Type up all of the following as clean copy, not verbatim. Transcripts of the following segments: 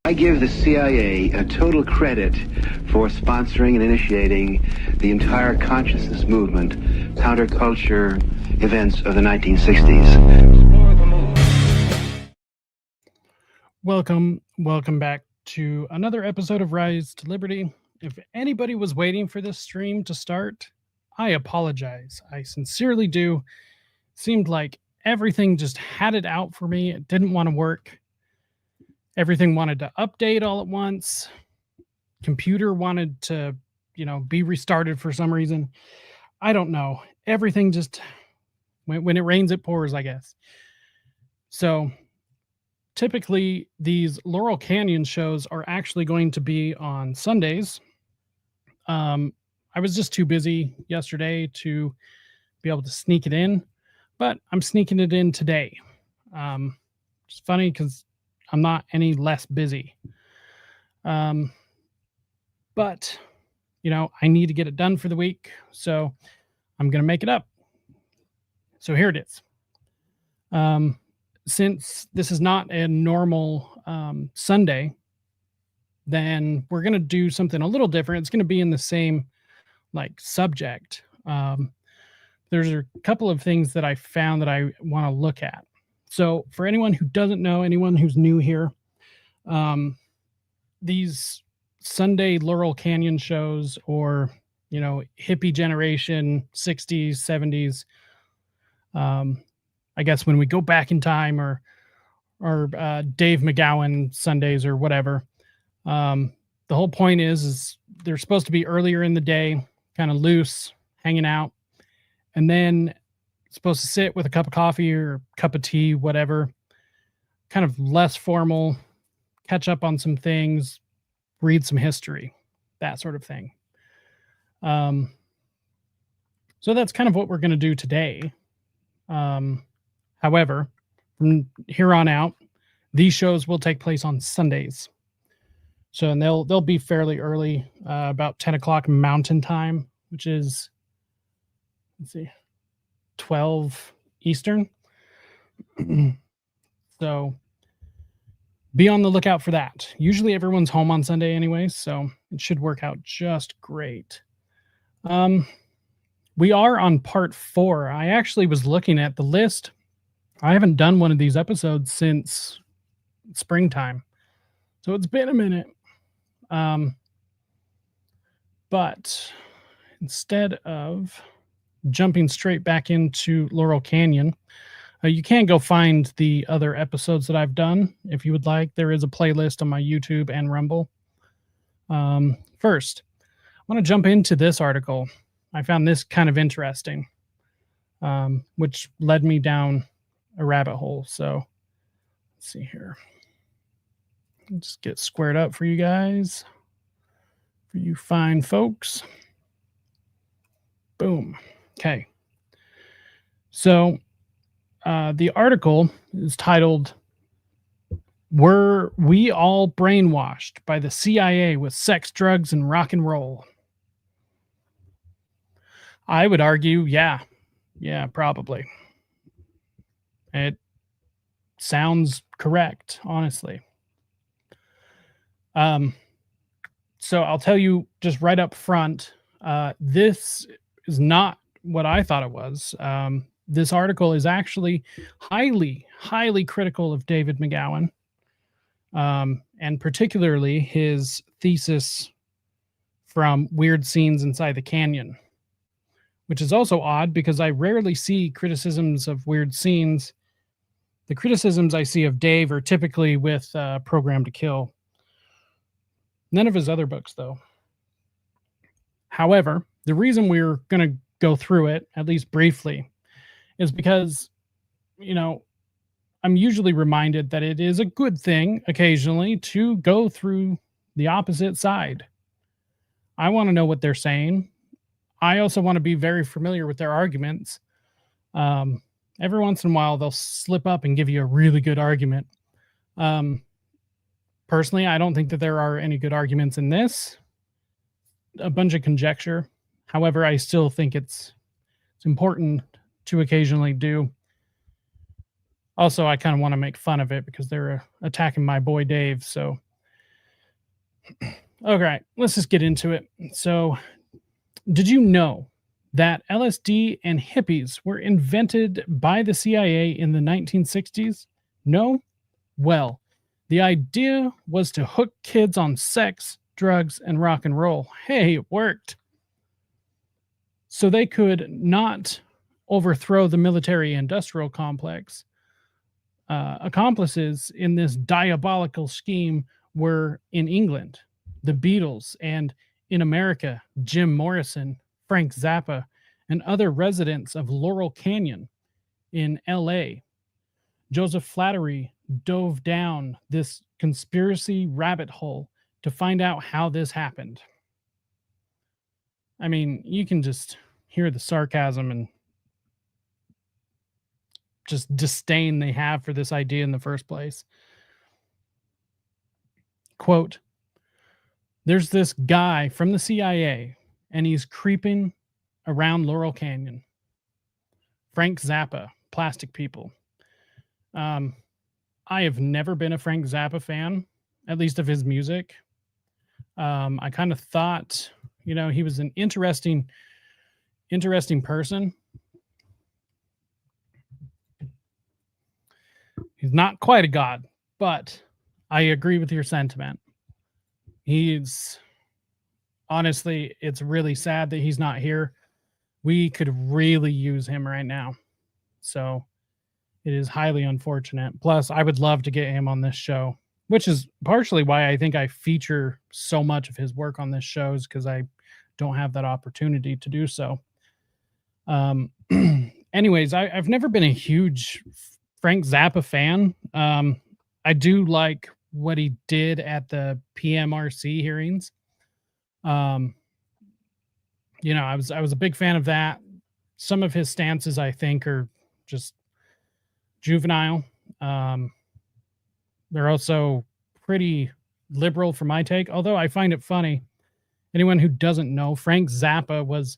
I give the CIA a total credit for sponsoring and initiating the entire consciousness movement, counterculture events of the 1960s. Welcome back to another episode of Rise to Liberty. If anybody was waiting for this stream to start, I apologize. I sincerely do. Seemed like everything just had it out for me. It didn't want to work. Everything wanted to update all at once. Computer wanted to, be restarted for some reason. I don't know. Everything just, when it rains, it pours, I guess. So typically these Laurel Canyon shows are actually going to be on Sundays. I was just too busy yesterday to be able to sneak it in, but I'm sneaking it in today. It's funny because I'm not any less busy. But, I need to get it done for the week, so I'm going to make it up. So here it is. Since this is not a normal Sunday, then we're going to do something a little different. It's going to be in the same subject. There's a couple of things that I found that I want to look at. So for anyone who doesn't know, anyone who's new here, these Sunday Laurel Canyon shows or, hippie generation, 60s, 70s, I guess when we go back in time or Dave McGowan Sundays or whatever, the whole point is they're supposed to be earlier in the day, kind of loose, hanging out, and then supposed to sit with a cup of coffee or a cup of tea, whatever, kind of less formal, catch up on some things, read some history, that sort of thing. So that's kind of what we're going to do today. However, from here on out, these shows will take place on Sundays. So, and they'll be fairly early, about 10 o'clock Mountain Time, which is, 12 Eastern. So be on the lookout for that. Usually everyone's home on Sunday anyway, so it should work out just great. We are on part 4. I actually was looking at the list. I haven't done one of these episodes since springtime, so it's been a minute. But instead of jumping straight back into Laurel Canyon, you can go find the other episodes that I've done if you would like. There is a playlist on my YouTube and Rumble. First, I want to jump into this article. I found this kind of interesting, which led me down a rabbit hole. So let's see here. I'll just get squared up for you guys, for you fine folks. Boom. Okay. So the article is titled, "Were We All Brainwashed by the CIA with Sex, Drugs, and Rock and Roll?" I would argue, yeah, probably. It sounds correct, honestly. So I'll tell you just right up front, this is not what I thought it was. This article is actually highly critical of David McGowan, and particularly his thesis from Weird Scenes Inside the Canyon, which is also odd because I rarely see criticisms of Weird Scenes. The criticisms I see of Dave are typically with Program to Kill. None of his other books, though. However, the reason we're going to go through it, at least briefly, is because, I'm usually reminded that it is a good thing occasionally to go through the opposite side. I want to know what they're saying. I also want to be very familiar with their arguments. Every once in a while, they'll slip up and give you a really good argument. Personally, I don't think that there are any good arguments in this. A bunch of conjecture. However, I still think it's important to occasionally do. Also, I kind of want to make fun of it because they're attacking my boy Dave. So Okay, let's just get into it. So, did you know that LSD and hippies were invented by the CIA in the 1960s? No? Well, the idea was to hook kids on sex, drugs, and rock and roll. Hey, it worked. So they could not overthrow the military industrial complex. Accomplices in this diabolical scheme were in England, the Beatles, and in America, Jim Morrison, Frank Zappa, and other residents of Laurel Canyon in LA. Joseph Flattery dove down this conspiracy rabbit hole to find out how this happened. I mean, you can just hear the sarcasm and just disdain they have for this idea in the first place. Quote, there's this guy from the CIA and he's creeping around Laurel Canyon. Frank Zappa, Plastic People. I have never been a Frank Zappa fan, at least of his music. I kind of thought, he was an interesting person. He's not quite a god, but I agree with your sentiment. He's honestly, it's really sad that he's not here. We could really use him right now. So it is highly unfortunate. Plus, I would love to get him on this show, which is partially why I think I feature so much of his work on this show, is because I don't have that opportunity to do so. Anyways, I've never been a huge Frank Zappa fan. I do like what he did at the PMRC hearings. I was a big fan of that. Some of his stances, I think, are just juvenile. They're also pretty liberal for my take, although I find it funny. Anyone who doesn't know, Frank Zappa was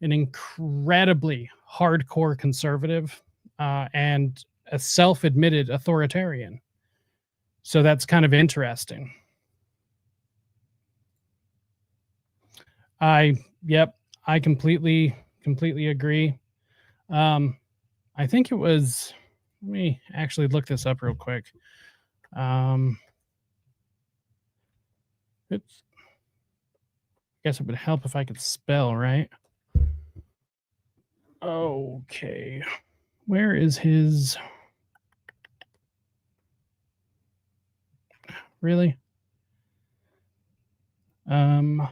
an incredibly hardcore conservative and a self-admitted authoritarian. So that's kind of interesting. I completely agree. I think it was, let me actually look this up real quick. Oops. I guess it would help if I could spell, right? Okay. Where is his? Really? I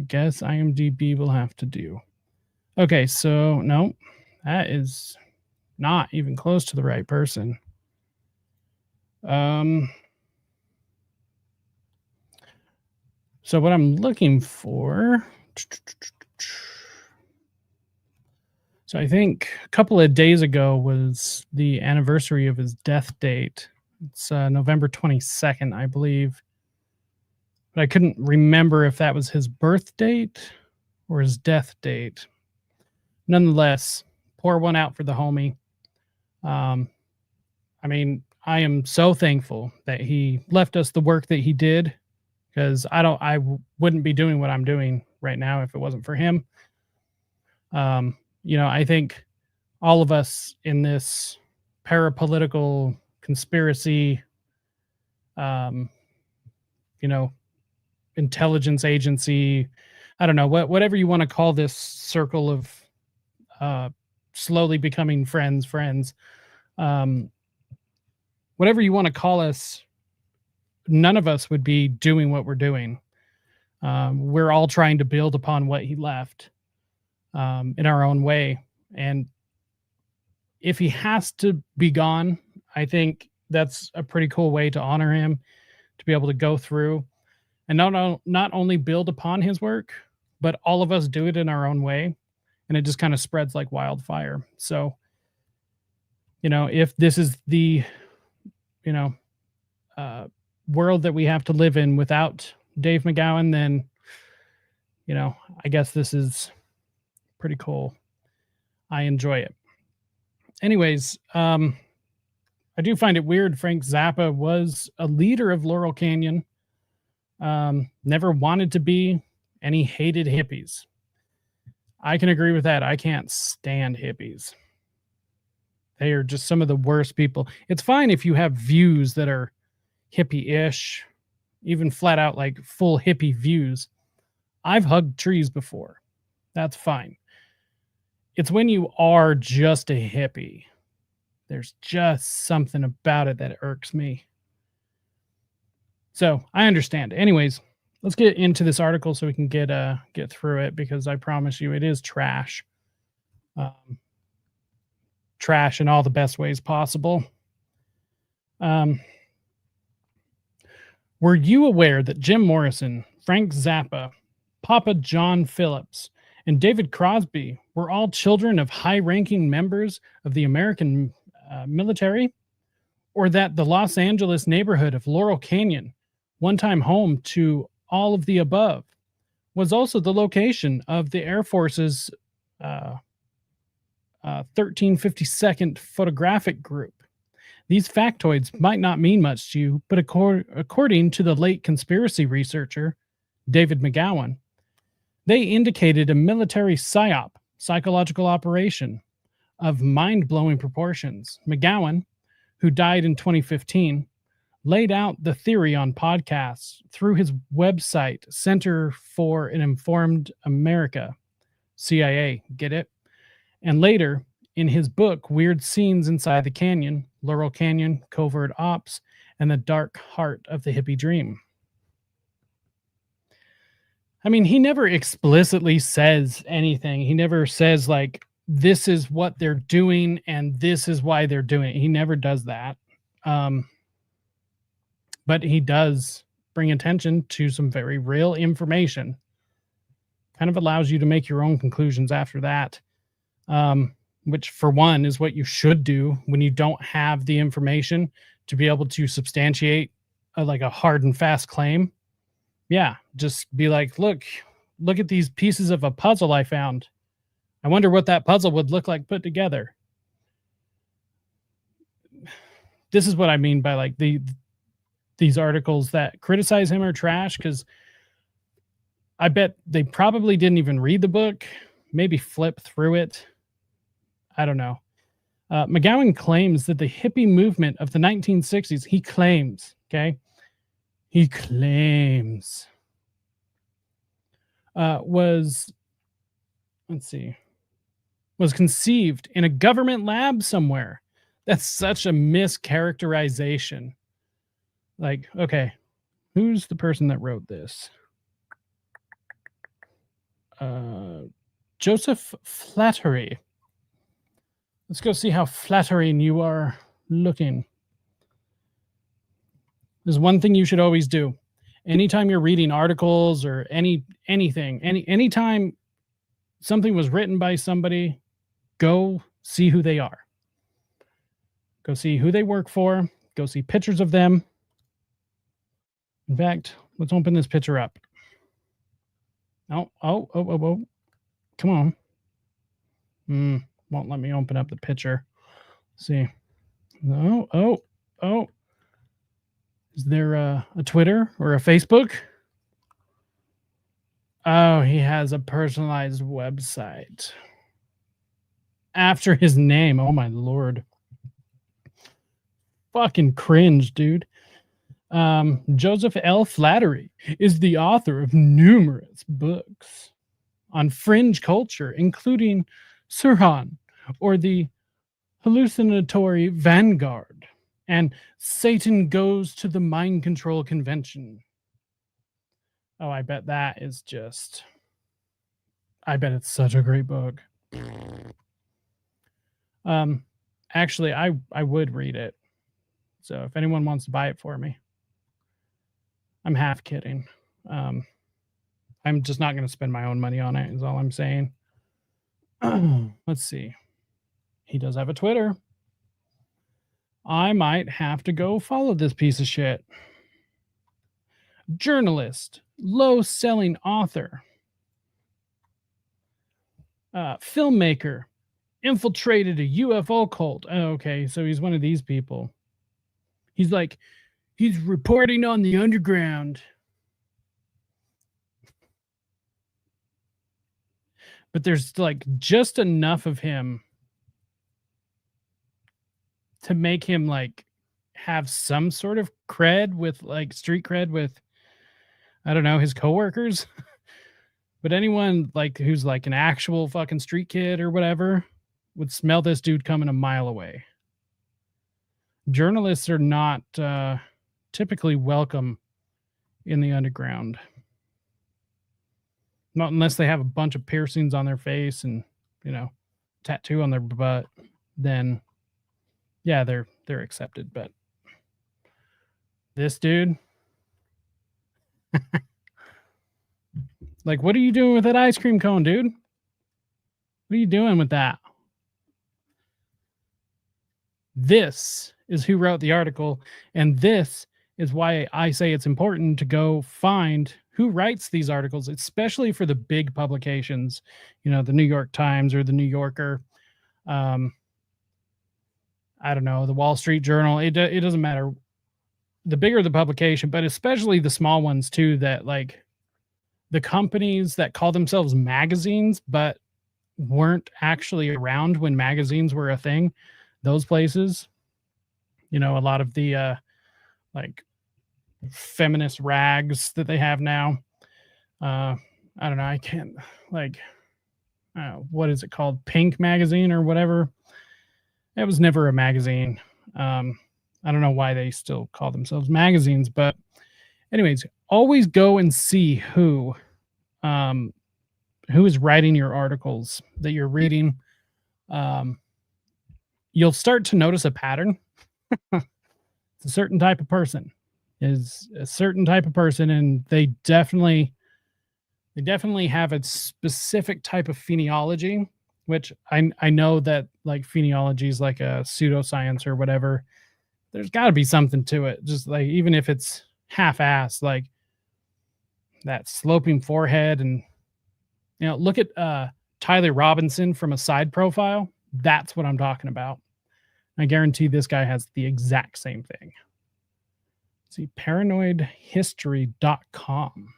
guess IMDb will have to do. Okay, so no, that is not even close to the right person. So what I'm looking for, so I think a couple of days ago was the anniversary of his death date. It's November 22nd, I believe. But I couldn't remember if that was his birth date or his death date. Nonetheless, pour one out for the homie. I mean, I am so thankful that he left us the work that he did, because I wouldn't be doing what I'm doing right now if it wasn't for him. I think all of us in this parapolitical conspiracy, intelligence agency, I don't know, whatever you want to call this circle of slowly becoming friends, whatever you want to call us, none of us would be doing what we're doing. We're all trying to build upon what he left in our own way. And if he has to be gone, I think that's a pretty cool way to honor him, to be able to go through and not only build upon his work, but all of us do it in our own way. And it just kind of spreads like wildfire. So, if this is the, world that we have to live in without Dave McGowan, then, I guess this is pretty cool. I enjoy it. Anyways, I do find it weird. Frank Zappa was a leader of Laurel Canyon, never wanted to be, and he hated hippies. I can agree with that. I can't stand hippies. They are just some of the worst people. It's fine if you have views that are hippie-ish, even flat out like full hippie views. I've hugged trees before. That's fine. It's when you are just a hippie. There's just something about it that irks me. So I understand. Anyways, let's get into this article so we can get through it, because I promise you it is trash. Trash in all the best ways possible. Were you aware that Jim Morrison, Frank Zappa, Papa John Phillips, and David Crosby were all children of high-ranking members of the American military? Or that the Los Angeles neighborhood of Laurel Canyon, one time home to all of the above, was also the location of the Air Force's 1352nd Photographic Group? These factoids might not mean much to you, but according to the late conspiracy researcher, David McGowan, they indicated a military psyop, psychological operation, of mind-blowing proportions. McGowan, who died in 2015, laid out the theory on podcasts through his website, Center for an Informed America, CIA, get it? And later, in his book, Weird Scenes Inside the Canyon, Laurel Canyon, Covert Ops, and the Dark Heart of the Hippie Dream. I mean, he never explicitly says anything. He never says, like, this is what they're doing and this is why they're doing it. He never does that. But he does bring attention to some very real information. Kind of allows you to make your own conclusions after that. Which, for one, is what you should do when you don't have the information to be able to substantiate a hard and fast claim. Yeah, just be like, look at these pieces of a puzzle I found. I wonder what that puzzle would look like put together. This is what I mean by like these articles that criticize him are trash, because I bet they probably didn't even read the book, maybe flip through it. I don't know. McGowan claims that the hippie movement of the 1960s, he claims, was conceived in a government lab somewhere. That's such a mischaracterization. Like, okay, who's the person that wrote this? Joseph Flattery. Let's go see how flattering you are looking. There's one thing you should always do. Anytime you're reading articles or anytime something was written by somebody, go see who they are. Go see who they work for. Go see pictures of them. In fact, let's open this picture up. Oh. Come on. Won't let me open up the picture. Let's see. Oh. Is there a Twitter or a Facebook? Oh, he has a personalized website after his name. Oh my Lord. Fucking cringe, dude. Joseph L. Flattery is the author of numerous books on fringe culture, including Sirhan, or the Hallucinatory Vanguard, and Satan Goes to the Mind Control Convention. Oh, I bet it's such a great book. Actually, I would read it. So if anyone wants to buy it for me, I'm half kidding. I'm just not going to spend my own money on it, is all I'm saying. Let's see. He does have a Twitter. I might have to go follow this piece of shit. Journalist, low-selling author, filmmaker, infiltrated a UFO cult. Oh, okay, so he's one of these people. He's like, he's reporting on the underground. But there's like just enough of him to make him like have some sort of cred with like street cred with, I don't know, his coworkers. But anyone like who's like an actual fucking street kid or whatever would smell this dude coming a mile away. Journalists are not typically welcome in the underground. Not unless they have a bunch of piercings on their face and, you know, tattoo on their butt, then yeah, they're accepted. But this dude, like, what are you doing with that ice cream cone, dude? What are you doing with that? This is who wrote the article, and this is why I say it's important to go find who writes these articles, especially for the big publications, you know, the New York Times or the New Yorker. I don't know, the Wall Street Journal. It doesn't matter. The bigger the publication, but especially the small ones too, that like the companies that call themselves magazines, but weren't actually around when magazines were a thing. Those places, you know, a lot of the like feminist rags that they have now. I don't know. I can't like, what is it called? Pink Magazine or whatever. It was never a magazine. I don't know why they still call themselves magazines, but anyways, always go and see who is writing your articles that you're reading. You'll start to notice a pattern. It's a certain type of person, and they definitely have a specific type of phenology, which I know that like phenology is like a pseudoscience or whatever. There's got to be something to it, just like even if it's half-assed, like that sloping forehead. And you know, look at Tyler Robinson from A Side Profile. That's what I'm talking about. I guarantee this guy has the exact same thing. Let's see, paranoidhistory.com.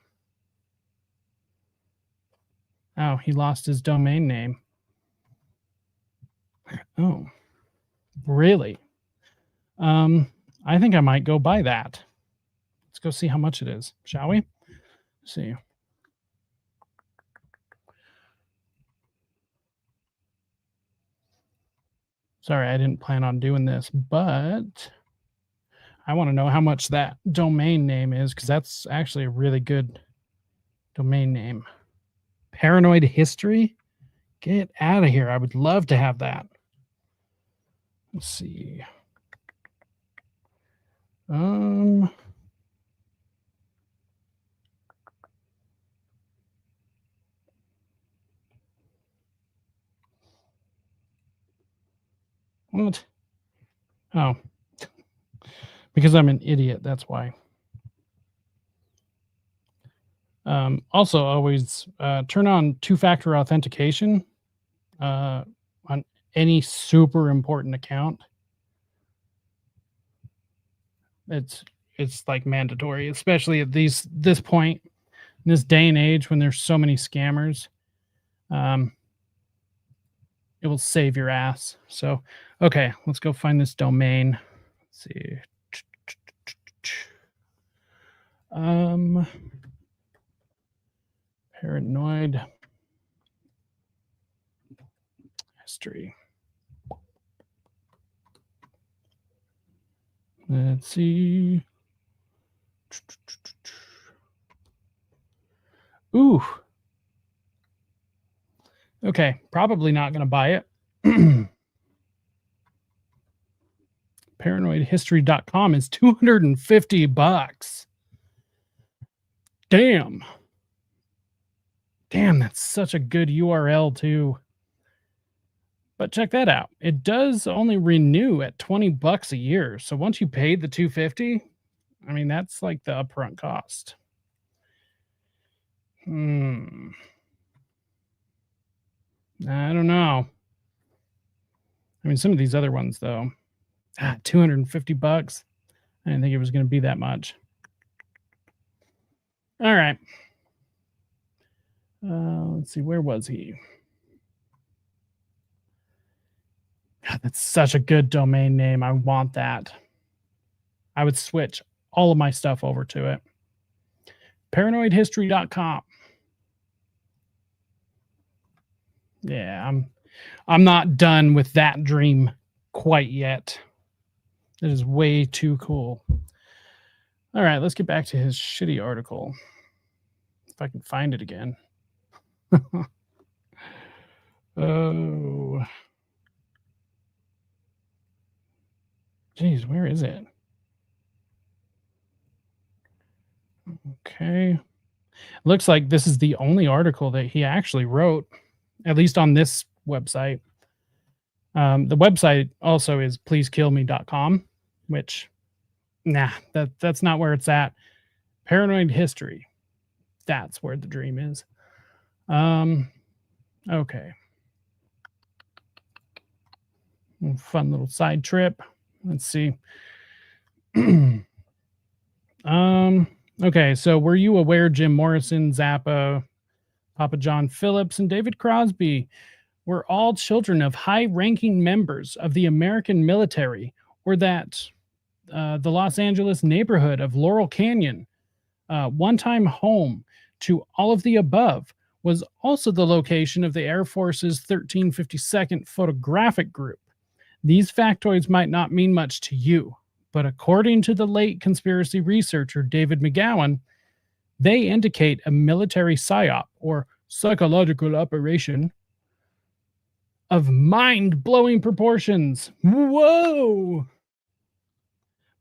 Oh, he lost his domain name. Oh, really? I think I might go buy that. Let's go see how much it is, shall we? Let's see. Sorry, I didn't plan on doing this, but I want to know how much that domain name is, because that's actually a really good domain name. Paranoid History? Get out of here. I would love to have that. Let's see. What? Oh. Because I'm an idiot, that's why. Also, always turn on two-factor authentication on any super important account. It's like mandatory, especially at this point in this day and age when there's so many scammers. It will save your ass. So, okay, let's go find this domain. Let's see. Paranoid history. Let's see. Ooh. Okay, probably not going to buy it. Paranoidhistory.com is $250. Damn. Damn, that's such a good URL too. But check that out. It does only renew at $20 a year. So once you paid the $250, I mean, that's like the upfront cost. I don't know. I mean, some of these other ones though, $250. I didn't think it was going to be that much. All right. Let's see. Where was he? God, that's such a good domain name. I want that. I would switch all of my stuff over to it. Paranoidhistory.com. Yeah, I'm not done with that dream quite yet. It is way too cool. All right, let's get back to his shitty article. If I can find it again. Oh. Geez, where is it? Okay. Looks like this is the only article that he actually wrote, at least on this website. The website also is pleasekillme.com, which, that's not where it's at. Paranoid History. That's where the dream is. Okay. Fun little side trip. Let's see. Okay, so were you aware Jim Morrison, Zappa, Papa John Phillips, and David Crosby were all children of high-ranking members of the American military, or that the Los Angeles neighborhood of Laurel Canyon, one-time home to all of the above, was also the location of the Air Force's 1352nd Photographic Group? These factoids might not mean much to you, but according to the late conspiracy researcher David McGowan, they indicate a military psyop, or psychological operation, of mind-blowing proportions. Whoa!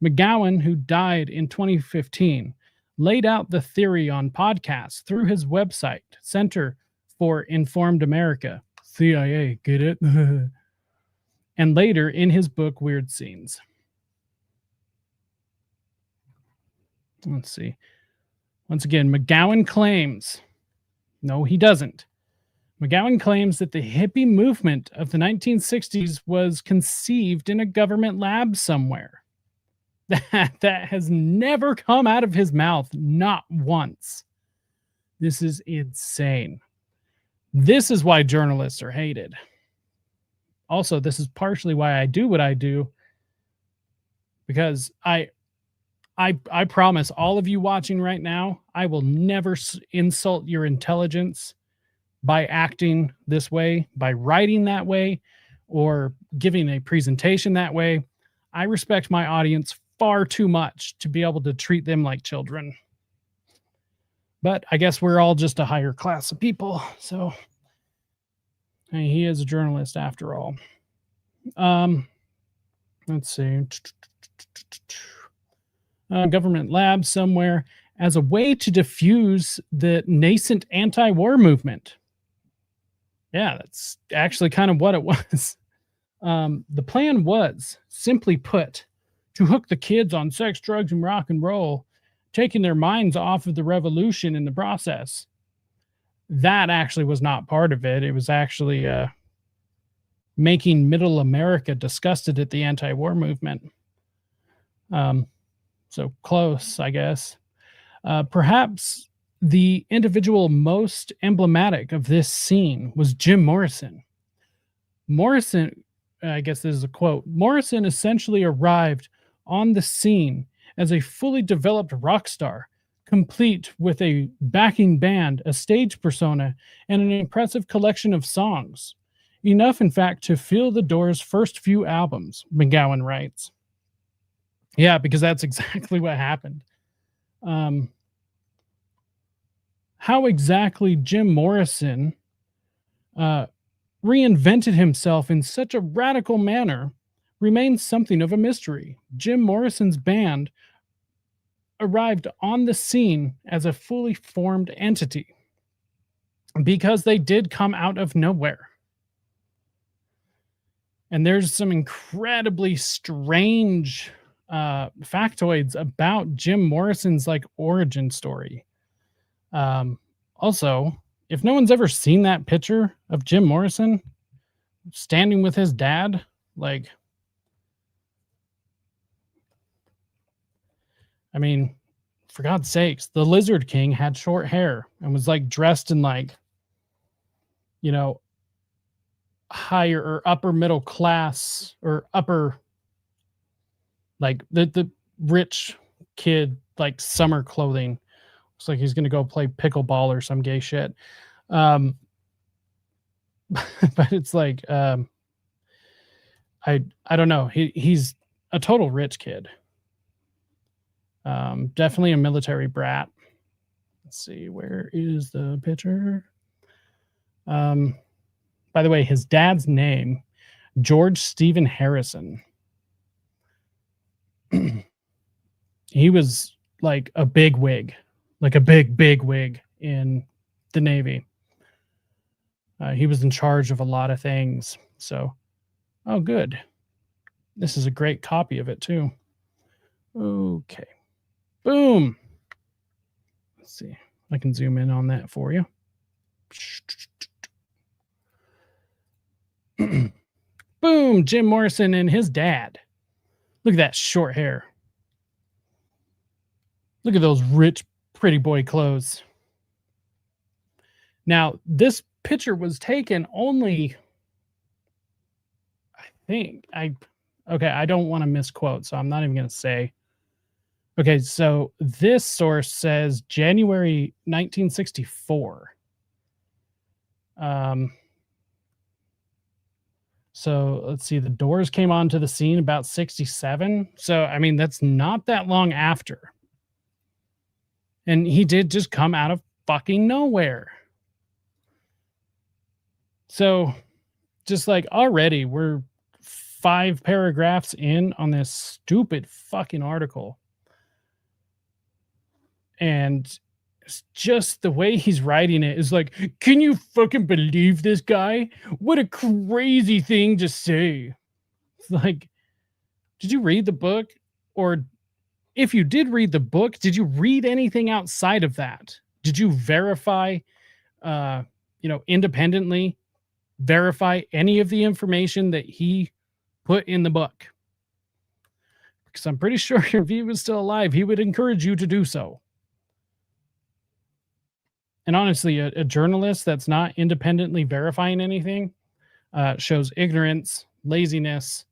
McGowan, who died in 2015, laid out the theory on podcasts through his website, Center for Informed America, CIA, get it? And later in his book, Weird Scenes. Let's see. Once again, McGowan claims, no, he doesn't. McGowan claims that the hippie movement of the 1960s was conceived in a government lab somewhere. That has never come out of his mouth, not once. This is insane. This is why journalists are hated. Also, this is partially why I do what I do, because I promise all of you watching right now, I will never insult your intelligence by acting this way, by writing that way, or giving a presentation that way. I respect my audience far too much to be able to treat them like children. But I guess we're all just a higher class of people, so hey, he is a journalist after all. Let's see. Government lab somewhere as a way to diffuse the nascent anti-war movement. Yeah, that's actually kind of what it was. The plan was, simply put, to hook the kids on sex, drugs, and rock and roll, taking their minds off of the revolution in the process. That actually was not part of it. It was actually making middle America disgusted at the anti-war movement. So close, I guess. Perhaps the individual most emblematic of this scene was Jim Morrison. Morrison, I guess this is a quote, Morrison essentially arrived on the scene as a fully developed rock star, complete with a backing band, a stage persona, and an impressive collection of songs. Enough, in fact, to fill the Doors' first few albums, McGowan writes. Yeah, because that's exactly what happened. How exactly Jim Morrison reinvented himself in such a radical manner remains something of a mystery. Jim Morrison's band arrived on the scene as a fully formed entity because they did come out of nowhere. And there's some incredibly strange factoids about Jim Morrison's origin story. Also, if no one's ever seen that picture of Jim Morrison standing with his dad, I mean, for God's sakes, the Lizard King had short hair and was like dressed in like, you know, higher or upper middle class or upper, like the rich kid, like summer clothing. Looks like he's going to go play pickleball or some gay shit. But it's like, I don't know. He's a total rich kid. Definitely a military brat. Let's see, where is the picture? By the way, his dad's name, George Stephen Harrison. He was like a big wig, like a big wig in the Navy. He was in charge of a lot of things. So, oh, good. This is a great copy of it too. Okay. Boom. Let's see. I can zoom in on that for you. Boom. Jim Morrison and his dad. Look at that short hair. Look at those rich, pretty boy clothes. Now, this picture was taken only, I don't want to misquote, so I'm not even going to say. Okay, so this source says January 1964. So let's see, the Doors came onto the scene about 67. So, I mean, that's not that long after. And he did just come out of fucking nowhere. So, just like already, we're 5 paragraphs in on this stupid fucking article. And it's just the way he's writing it is like, can you fucking believe this guy? What a crazy thing to say. It's like, did you read the book? Or if you did read the book, did you read anything outside of that? Did you verify, independently verify any of the information that he put in the book? Because I'm pretty sure if he was still alive, he would encourage you to do so. And honestly, a journalist that's not independently verifying anything shows ignorance, laziness,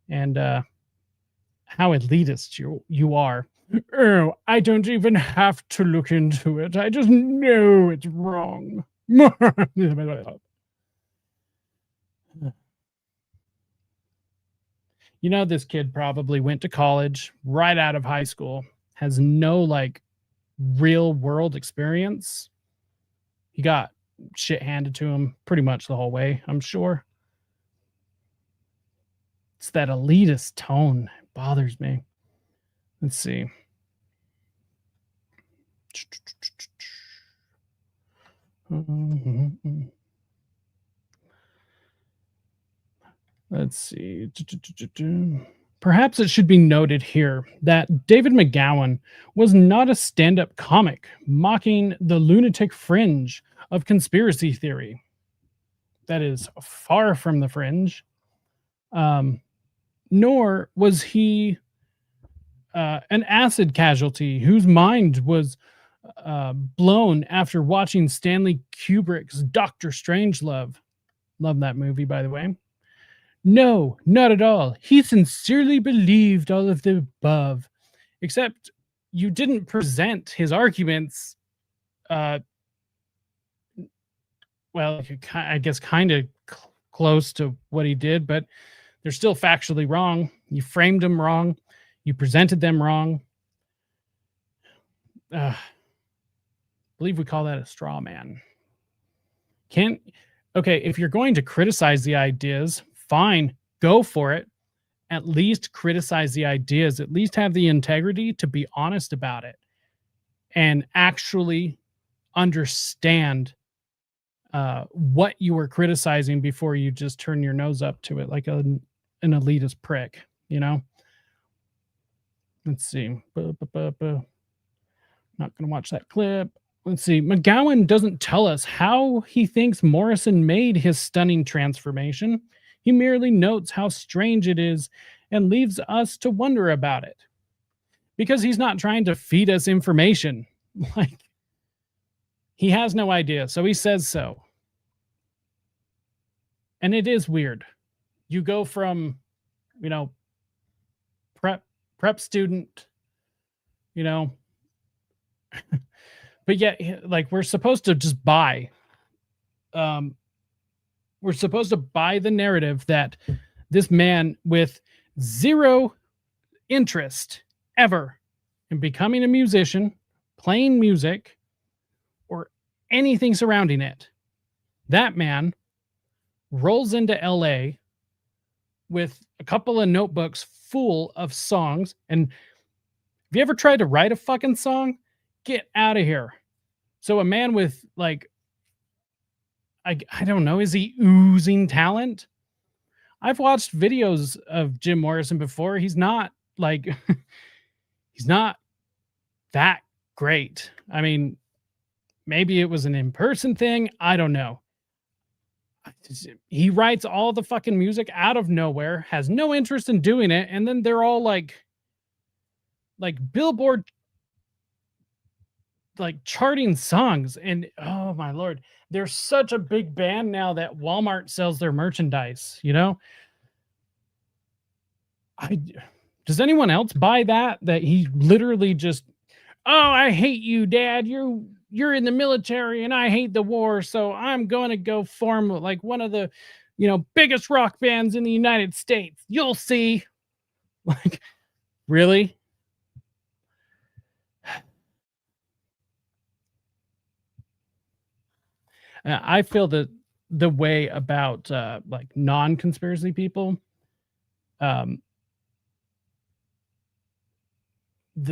and how elitist you are. Oh, I don't even have to look into it. I just know it's wrong. You know, this kid probably went to college right out of high school, has no like real world experience. He got shit handed to him pretty much the whole way, I'm sure. It's that elitist tone. It bothers me. Let's see. Let's see. Perhaps it should be noted here that David McGowan was not a stand-up comic mocking the lunatic fringe of conspiracy theory. That is far from the fringe. Nor was he an acid casualty whose mind was blown after watching Stanley Kubrick's Dr. Strangelove. Love that movie, by the way. No, not at all. He sincerely believed all of the above, except you didn't present his arguments, well, I guess kind of close to what he did, but they're still factually wrong. You framed them wrong. You presented them wrong. I believe we call that a straw man. Okay, if you're going to criticize the ideas, fine, go for it. At least criticize the ideas. At least have the integrity to be honest about it and actually understand what you were criticizing before you just turn your nose up to it like an elitist prick, you know? Let's see. Not going to watch that clip. Let's see. McGowan doesn't tell us how he thinks Morrison made his stunning transformation. He merely notes how strange it is and leaves us to wonder about it. because he's not trying to feed us information. Like, he has no idea, so he says so. And it is weird. You go from, you know, prep student, you know, but yet, like, we're supposed to just buy. We're supposed to buy the narrative that this man with zero interest ever in becoming a musician, playing music, or anything surrounding it, that man rolls into LA with a couple of notebooks full of songs. And have you ever tried to write a fucking song? Get out of here. So a man with, like, I don't know, is he oozing talent? I've watched videos of Jim Morrison before. He's not like, he's not that great. I mean, maybe it was an in-person thing. I don't know. He writes all the fucking music out of nowhere, has no interest in doing it, and then they're all like Billboard, like, charting songs. And oh my lord, they're such a big band now that Walmart sells their merchandise, you know? Does anyone else buy that he literally just, oh, I hate you, Dad. You're in the military and I hate the war, so I'm going to go form like one of the, you know, biggest rock bands in the United States. You'll see. Like, really? I feel that the way about like non-conspiracy people, the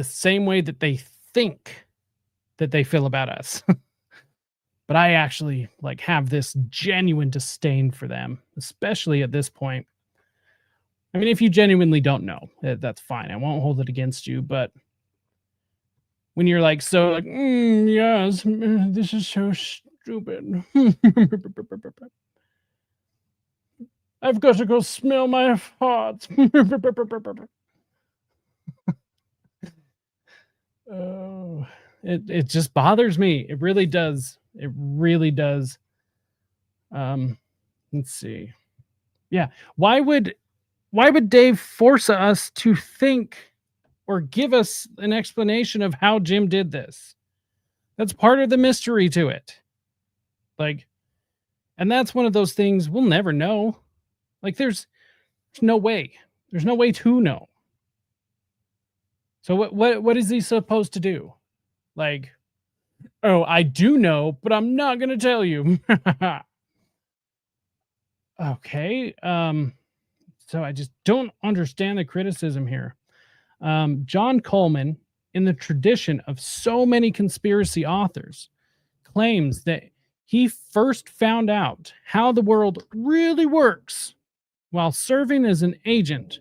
same way that they think that they feel about us. But I actually, like, have this genuine disdain for them, especially at this point. I mean, if you genuinely don't know, that's fine. I won't hold it against you. But when you're like, so like, yes, this is so stupid. I've got to go smell my farts. Oh, it just bothers me. It really does. It really does. Let's see. Yeah. Why would Dave force us to think or give us an explanation of how Jim did this? That's part of the mystery to it. Like, and that's one of those things we'll never know. Like, there's no way. There's no way to know. So what is he supposed to do? Like, oh, I do know, but I'm not going to tell you. Okay. So I just don't understand the criticism here. John Coleman, in the tradition of so many conspiracy authors, claims that he first found out how the world really works while serving as an agent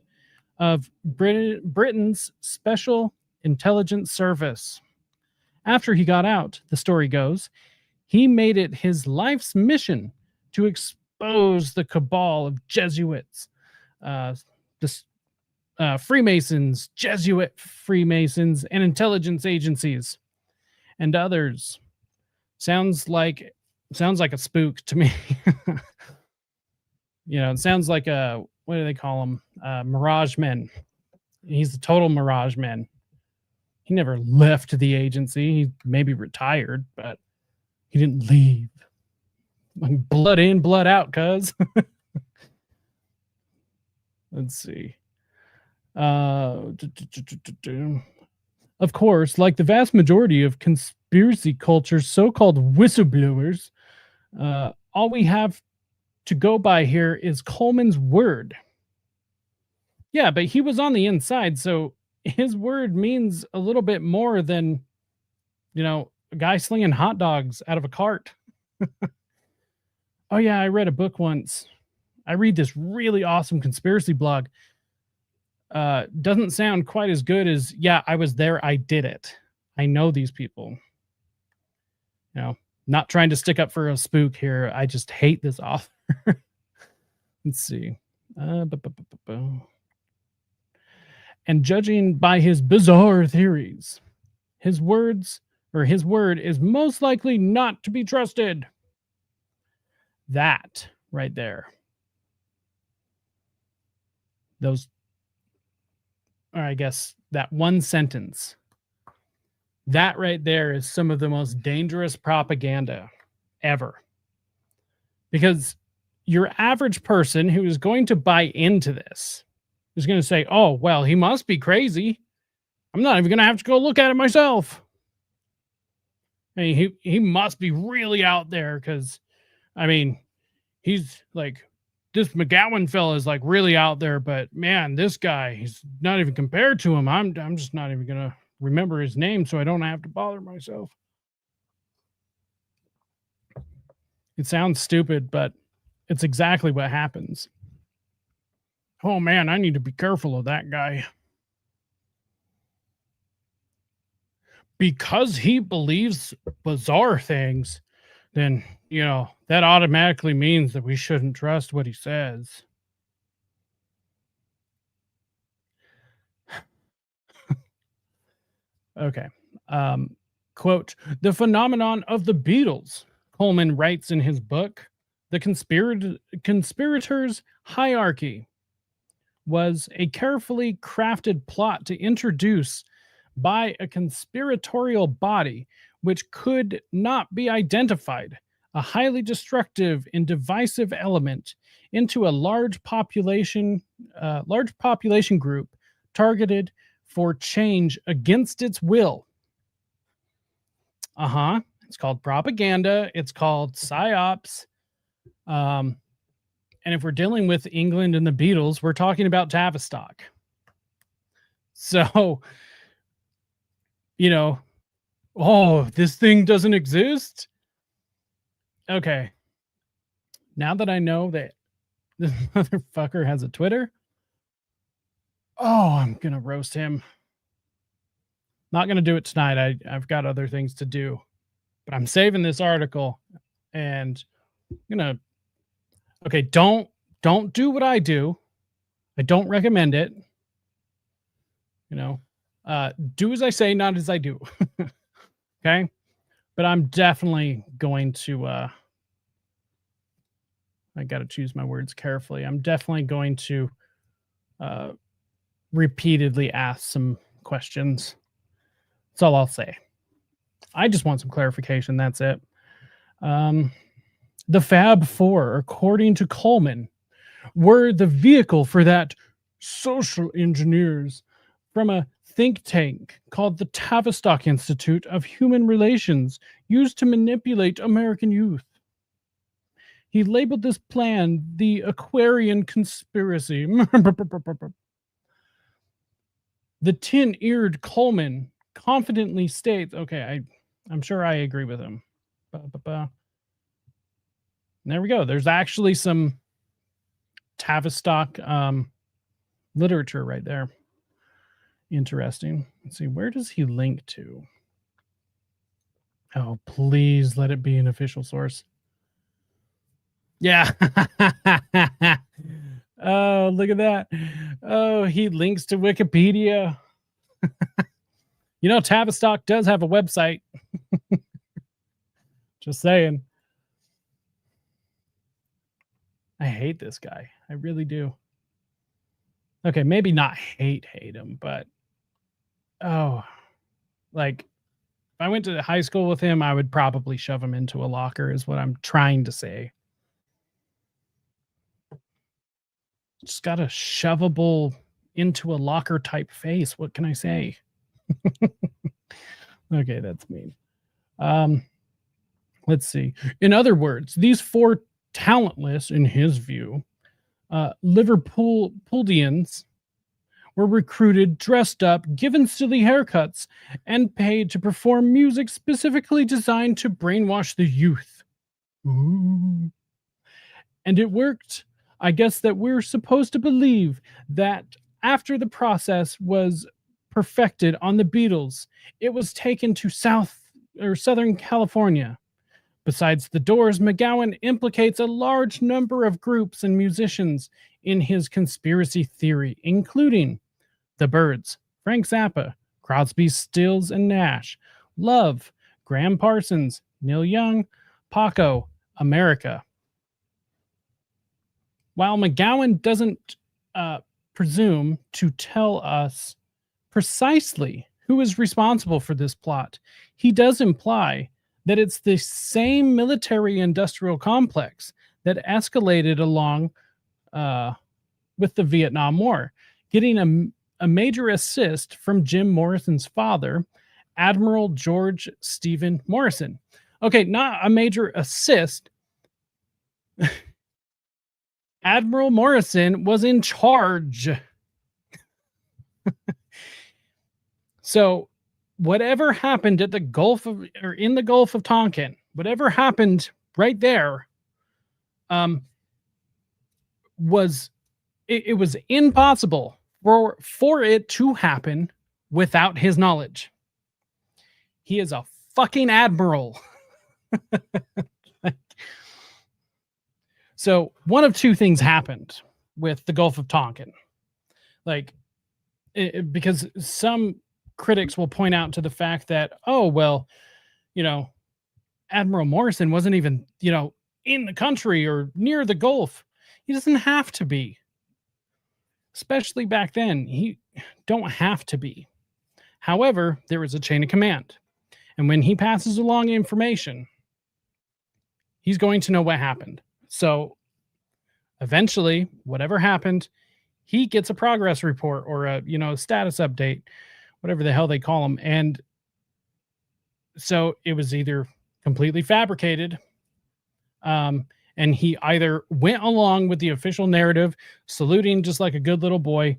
of Britain's Special Intelligence Service. After he got out, the story goes, he made it his life's mission to expose the cabal of Jesuits, Freemasons, Jesuit Freemasons, and intelligence agencies, and others. Sounds like a spook to me. You know, it sounds like a, what do they call them? Mirage men. He's a total mirage man. He never left the agency. He maybe retired, but he didn't leave. Like, blood in, blood out, cuz. Let's see. Of course, like the vast majority of conspiracy culture's so-called whistleblowers, all we have to go by here is Coleman's word. Yeah, but he was on the inside, so his word means a little bit more than, you know, a guy slinging hot dogs out of a cart. Oh yeah, I read a book once. I read this really awesome conspiracy blog. Doesn't sound quite as good as, yeah, I was there, I did it. I know these people. You know, not trying to stick up for a spook here. I just hate this author. Let's see. And judging by his bizarre theories, his word is most likely not to be trusted. That right there. I guess that one sentence. That right there is some of the most dangerous propaganda ever. Because your average person who is going to buy into this is going to say, oh, well, he must be crazy. I'm not even going to have to go look at it myself. I mean, he must be really out there because, I mean, he's like, this McGowan fella is like really out there, but man, this guy, he's not even compared to him. I'm just not even going to remember his name so I don't have to bother myself. It sounds stupid, but it's exactly what happens. Oh man, I need to be careful of that guy. Because he believes bizarre things, then, that automatically means that we shouldn't trust what he says. Okay. Quote, the phenomenon of the Beatles, Coleman writes in his book, The Conspirators' Hierarchy, was a carefully crafted plot to introduce by a conspiratorial body which could not be identified, a highly destructive and divisive element into a large population group targeted for change against its will. It's called propaganda. It's called psyops. And if we're dealing with England and the Beatles, we're talking about Tavistock. So, this thing doesn't exist. Okay. Now that I know that this motherfucker has a Twitter, I'm going to roast him. Not going to do it tonight. I've got other things to do, but I'm saving this article and I'm going to, okay, don't do what I do. I don't recommend it. Do as I say, not as I do. Okay. But I'm definitely going to, I got to choose my words carefully. I'm definitely going to repeatedly ask some questions. That's all I'll say. I just want some clarification. That's it. The Fab Four, according to Coleman, were the vehicle for that social engineers from a think tank called the Tavistock Institute of Human Relations used to manipulate American youth. He labeled this plan the Aquarian Conspiracy. The tin-eared Coleman confidently states, okay, I'm sure I agree with him. There we go. There's actually some Tavistock literature right there. Interesting. Let's see, where does he link to? Oh, please let it be an official source. Yeah. Oh, look at that. Oh, he links to Wikipedia. Tavistock does have a website. Just saying. I hate this guy. I really do. Okay, maybe not hate him, but if I went to high school with him, I would probably shove him into a locker is what I'm trying to say. Just got a shovable into a locker type face. What can I say? Okay, that's mean. Let's see. In other words, these four talentless, in his view, Liverpoolians were recruited, dressed up, given silly haircuts, and paid to perform music specifically designed to brainwash the youth. Ooh. And it worked. I guess that we're supposed to believe that after the process was perfected on the Beatles, it was taken to Southern California. Besides the Doors, McGowan implicates a large number of groups and musicians in his conspiracy theory, including The Byrds, Frank Zappa, Crosby, Stills, and Nash, Love, Graham Parsons, Neil Young, Paco, America. While McGowan doesn't presume to tell us precisely who is responsible for this plot, he does imply that it's the same military-industrial complex that escalated along with the Vietnam War, getting a major assist from Jim Morrison's father, Admiral George Stephen Morrison. Okay, not a major assist. Admiral Morrison was in charge. So whatever happened at the Gulf of, or in the Gulf of Tonkin, whatever happened right there, was it was impossible for it to happen without his knowledge. He is a fucking admiral. So one of two things happened with the Gulf of Tonkin. Because some critics will point out to the fact that, oh, well, Admiral Morrison wasn't even, in the country or near the Gulf. He doesn't have to be. Especially back then, he don't have to be. However, there is a chain of command. And when he passes along information, he's going to know what happened. So eventually, whatever happened, he gets a progress report or a, status update, whatever the hell they call them. And so it was either completely fabricated, and he either went along with the official narrative, saluting just like a good little boy,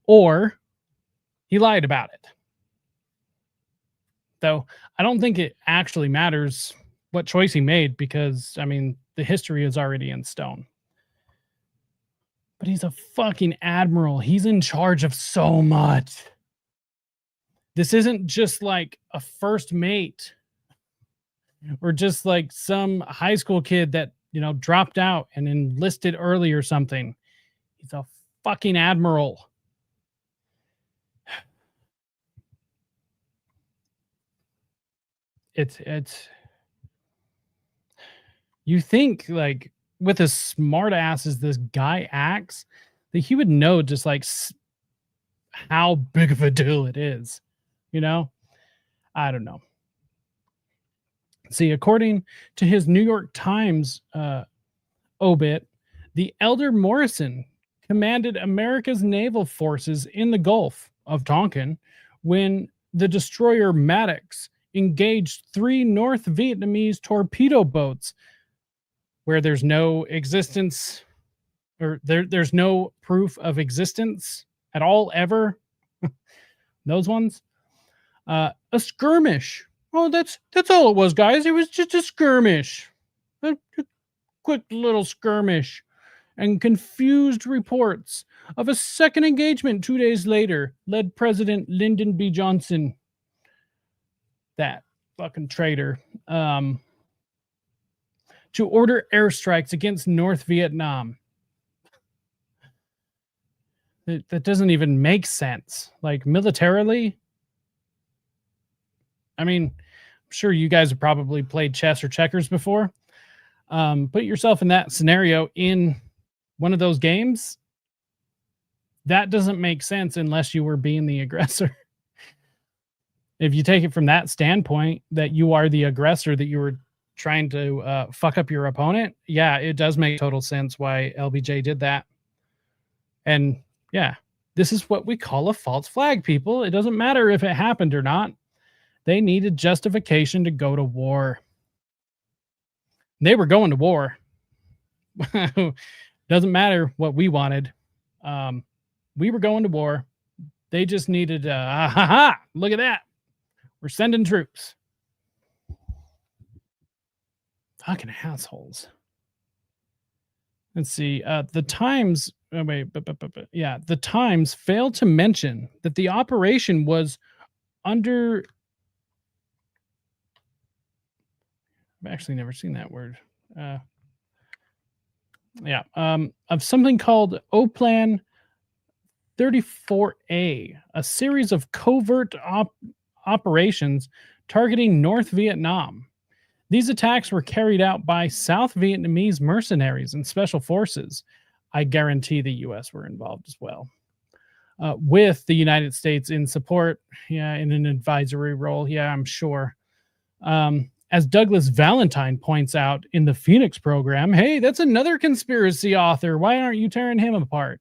or he lied about it. Though I don't think it actually matters what choice he made because, the history is already in stone. But he's a fucking admiral. He's in charge of so much. This isn't just like a first mate or just like some high school kid that, dropped out and enlisted early or something. He's a fucking admiral. It's you think like with as smart ass as this guy acts that he would know just like how big of a deal it is, I don't know. See, according to his New York Times obit, the elder Morrison commanded America's naval forces in the Gulf of Tonkin when the destroyer Maddox engaged 3 North Vietnamese torpedo boats where there's no existence or there's no proof of existence at all ever. Those ones. A skirmish. Oh, that's all it was, guys. It was just a skirmish. A quick little skirmish. And confused reports of a second engagement 2 days later led President Lyndon B. Johnson, that fucking traitor, to order airstrikes against North Vietnam. That doesn't even make sense. Like, militarily, I'm sure you guys have probably played chess or checkers before. Put yourself in that scenario in one of those games. That doesn't make sense unless you were being the aggressor. If you take it from that standpoint, that you are the aggressor, that you were trying to fuck up your opponent, yeah, it does make total sense why LBJ did that. And yeah, this is what we call a false flag, people. It doesn't matter if it happened or not. They needed justification to go to war. They were going to war. Doesn't matter what we wanted. We were going to war. They just needed, look at that. We're sending troops. Fucking assholes. Let's see. The Times, the Times failed to mention that the operation was under, I've actually never seen that word. Of something called Oplan 34A, a series of covert operations targeting North Vietnam. These attacks were carried out by South Vietnamese mercenaries and special forces. I guarantee the U.S. were involved as well, with the United States in support, yeah, in an advisory role. Yeah, I'm sure. As Douglas Valentine points out in the Phoenix program, hey, that's another conspiracy author. Why aren't you tearing him apart?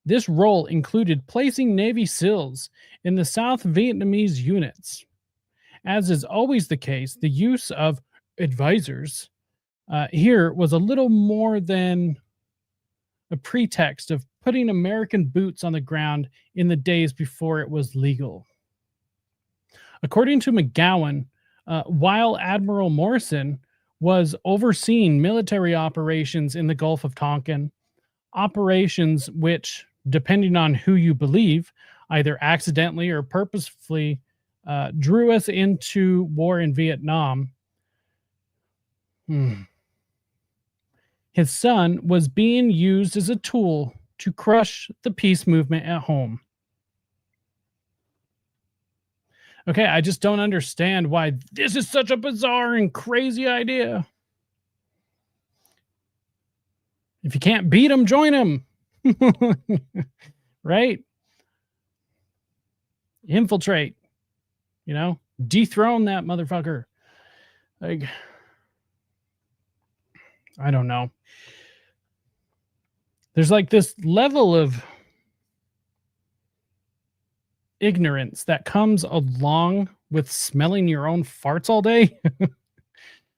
This role included placing Navy SEALs in the South Vietnamese units. As is always the case, the use of advisors here was a little more than a pretext of putting American boots on the ground in the days before it was legal. According to McGowan, while Admiral Morrison was overseeing military operations in the Gulf of Tonkin, operations which, depending on who you believe, either accidentally or purposefully drew us into war in Vietnam. His son was being used as a tool to crush the peace movement at home. Okay, I just don't understand why this is such a bizarre and crazy idea. If you can't beat them, join them. Right? Infiltrate. Dethrone that motherfucker. Like, I don't know. There's like this level of ignorance that comes along with smelling your own farts all day.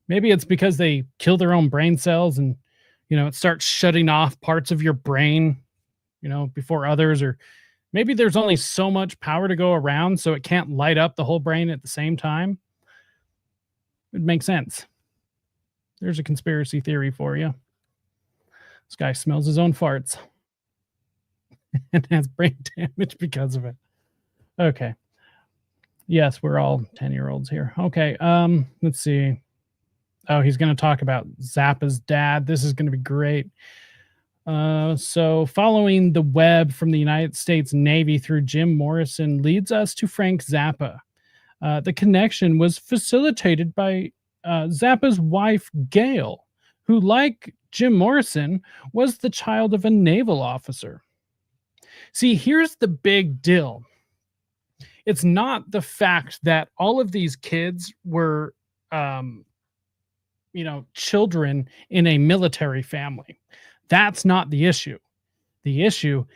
Maybe it's because they kill their own brain cells and, it starts shutting off parts of your brain, before others, or maybe there's only so much power to go around, so it can't light up the whole brain at the same time. It makes sense. There's a conspiracy theory for you. This guy smells his own farts and has brain damage because of it. Okay. Yes, we're all 10-year-olds here. Okay, let's see. Oh, he's going to talk about Zappa's dad. This is going to be great. So following the web from the United States Navy through Jim Morrison leads us to Frank Zappa. The connection was facilitated by Zappa's wife, Gail, who, like Jim Morrison, was the child of a naval officer. See, here's the big deal. It's not the fact that all of these kids were, children in a military family. That's not the issue. The issue,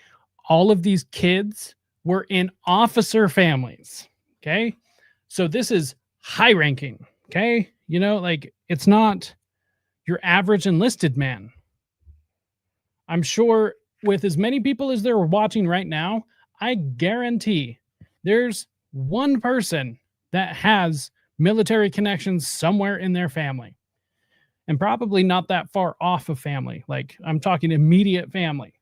all of these kids were in officer families. Okay. So this is high ranking. Okay. It's not your average enlisted man. I'm sure with as many people as they're watching right now, I guarantee there's one person that has military connections somewhere in their family. And probably not that far off of family. Like, I'm talking immediate family.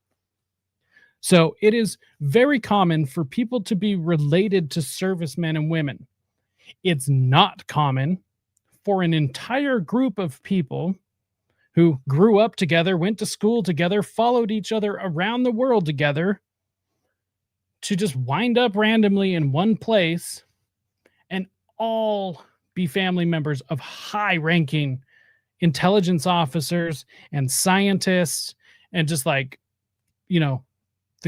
So it is very common for people to be related to servicemen and women. It's not common for an entire group of people who grew up together, went to school together, followed each other around the world together, to just wind up randomly in one place and all be family members of high-ranking intelligence officers and scientists and just the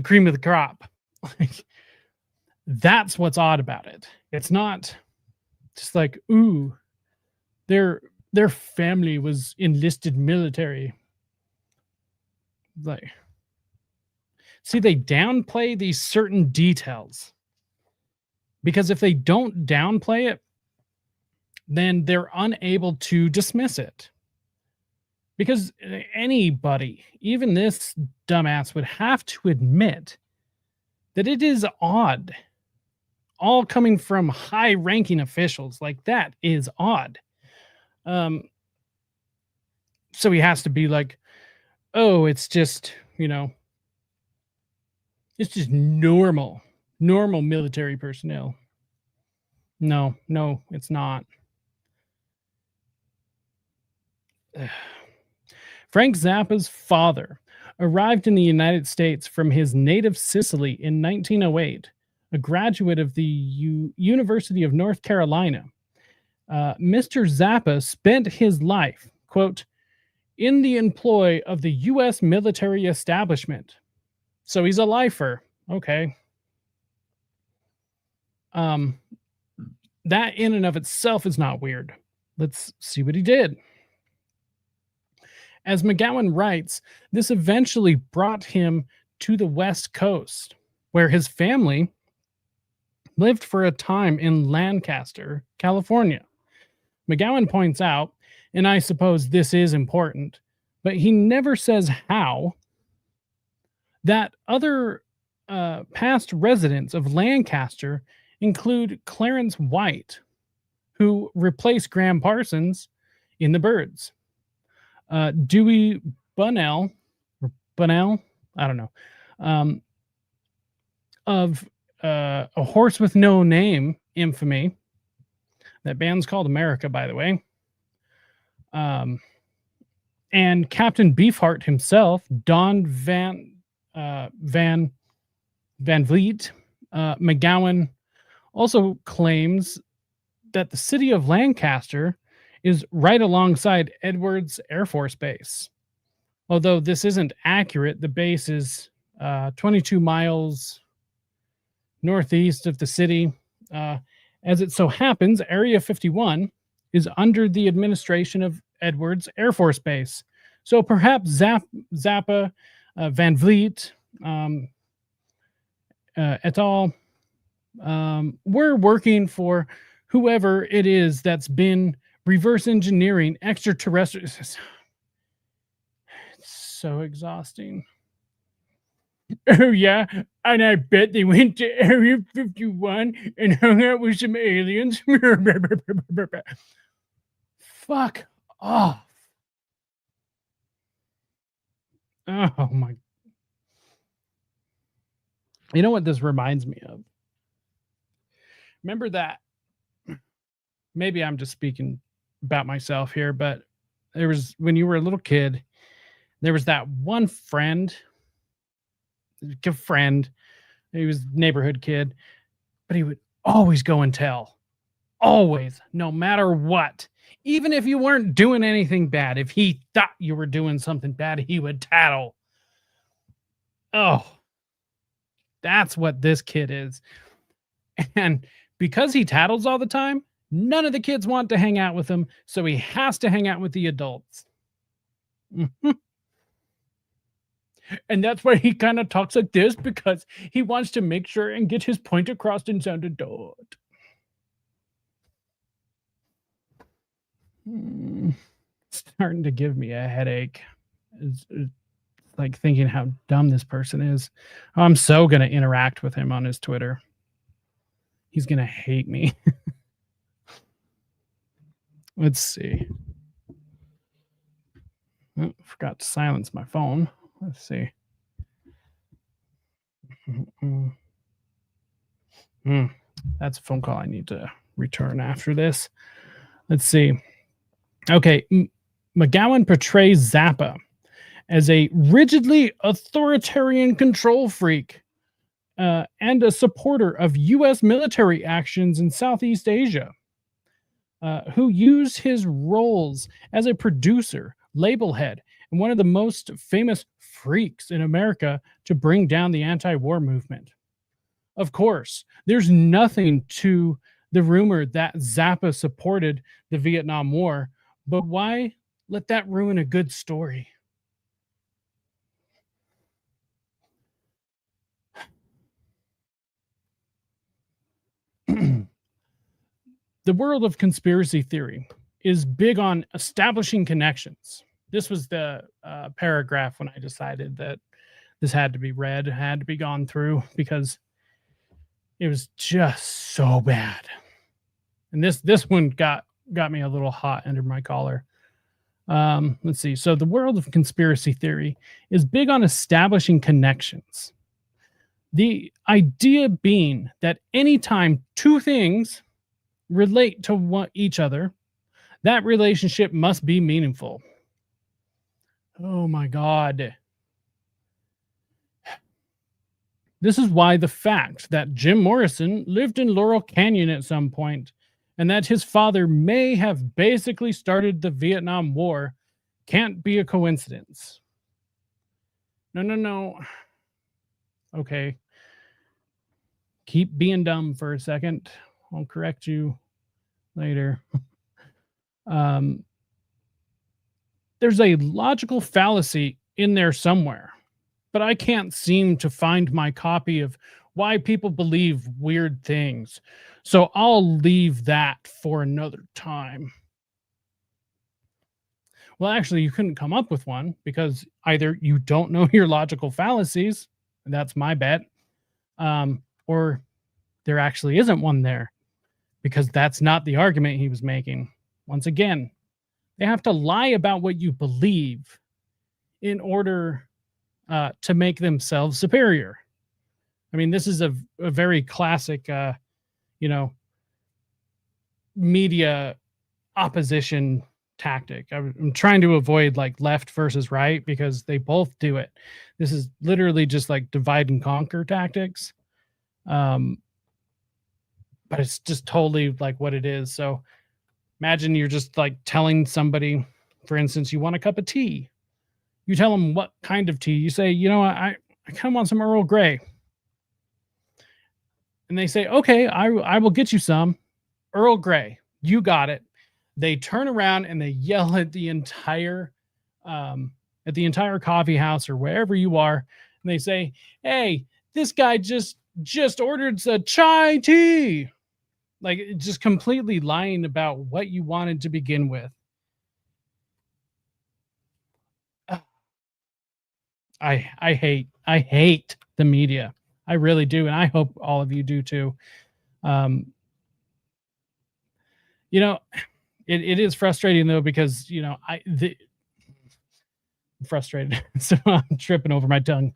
cream of the crop. That's what's odd about it. It's not just like, ooh, their family was enlisted military. See, they downplay these certain details because if they don't downplay it, then they're unable to dismiss it. Because anybody, even this dumbass, would have to admit that it is odd. All coming from high-ranking officials. That is odd. So he has to be like, oh, it's just, it's just normal military personnel. No, it's not. Frank Zappa's father arrived in the United States from his native Sicily in 1908, a graduate of the University of North Carolina. Mr. Zappa spent his life, quote, in the employ of the U.S. military establishment. So he's a lifer. Okay. That in and of itself is not weird. Let's see what he did. As McGowan writes, this eventually brought him to the West Coast, where his family lived for a time in Lancaster, California. McGowan points out, and I suppose this is important, but he never says how, that other past residents of Lancaster include Clarence White, who replaced Graham Parsons in The Byrds. Dewey Bunnell, I don't know, of A Horse with No Name infamy. That band's called America, by the way. And Captain Beefheart himself, Don Van Vliet, McGowan also claims that the city of Lancaster is right alongside Edwards Air Force Base. Although this isn't accurate, the base is 22 miles northeast of the city. As it so happens, Area 51 is under the administration of Edwards Air Force Base. So perhaps Zappa, Van Vliet, et al. We're working for whoever it is that's been reverse engineering extraterrestrials. It's so exhausting. Oh, yeah. And I bet they went to Area 51 and hung out with some aliens. Fuck off. Oh, my. You know what this reminds me of? Remember that? Maybe I'm just speaking about myself here, but there was, when you were a little kid, there was that one friend. He was a neighborhood kid, but he would always go and tell. Always, no matter what. Even if you weren't doing anything bad, if he thought you were doing something bad, he would tattle. Oh, that's what this kid is. And because he tattles all the time, none of the kids want to hang out with him, so he has to hang out with the adults. And that's why he kind of talks like this, because he wants to make sure and get his point across and sound adult. Starting to give me a headache. It's like thinking how dumb this person is. I'm so going to interact with him on his Twitter. He's going to hate me. Let's see. Oh, forgot to silence my phone. Let's see. That's a phone call I need to return after this. Let's see. Okay. McGowan portrays Zappa as a rigidly authoritarian control freak and a supporter of U.S. military actions in Southeast Asia, who used his roles as a producer, label head, and one of the most famous freaks in America to bring down the anti-war movement. Of course, there's nothing to the rumor that Zappa supported the Vietnam War, but why let that ruin a good story? The world of conspiracy theory is big on establishing connections. This was the paragraph when I decided that this had to be read, had to be gone through, because it was just so bad. And this one got me a little hot under my collar. Let's see. So the world of conspiracy theory is big on establishing connections. The idea being that anytime two things relate to each other, that relationship must be meaningful. Oh my God. This is why the fact that Jim Morrison lived in Laurel Canyon at some point and that his father may have basically started the Vietnam War can't be a coincidence. No, no, no. Okay. Keep being dumb for a second. I'll correct you later. Um, there's a logical fallacy in there somewhere, but I can't seem to find my copy of why people believe weird things. So I'll leave that for another time. Well, actually, you couldn't come up with one because either you don't know your logical fallacies, and that's my bet, or there actually isn't one there because that's not the argument he was making. Once again, they have to lie about what you believe in order to make themselves superior. I mean, this is a very classic, media opposition tactic. I'm trying to avoid like left versus right because they both do it. This is literally just like divide and conquer tactics. But it's just totally like what it is. So imagine you're just like telling somebody, for instance, you want a cup of tea. You tell them what kind of tea. You say, I kind of want some Earl Grey. And they say, okay, I will get you some Earl Grey. You got it. They turn around and they yell at the entire coffee house or wherever you are. And they say, hey, this guy just ordered a chai tea. Like just completely lying about what you wanted to begin with. I hate the media. I really do, and I hope all of you do too. It is frustrating though because I'm frustrated, so I'm tripping over my tongue.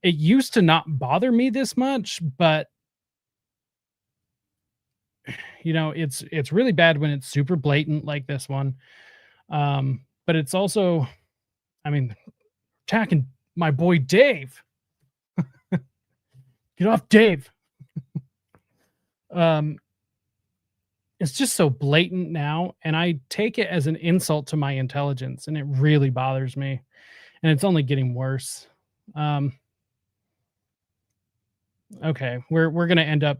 It used to not bother me this much, but it's really bad when it's super blatant like this one. But it's also, I mean, attacking my boy Dave. Get off Dave. It's just so blatant now, and I take it as an insult to my intelligence, and it really bothers me. And it's only getting worse. Okay, we're gonna end up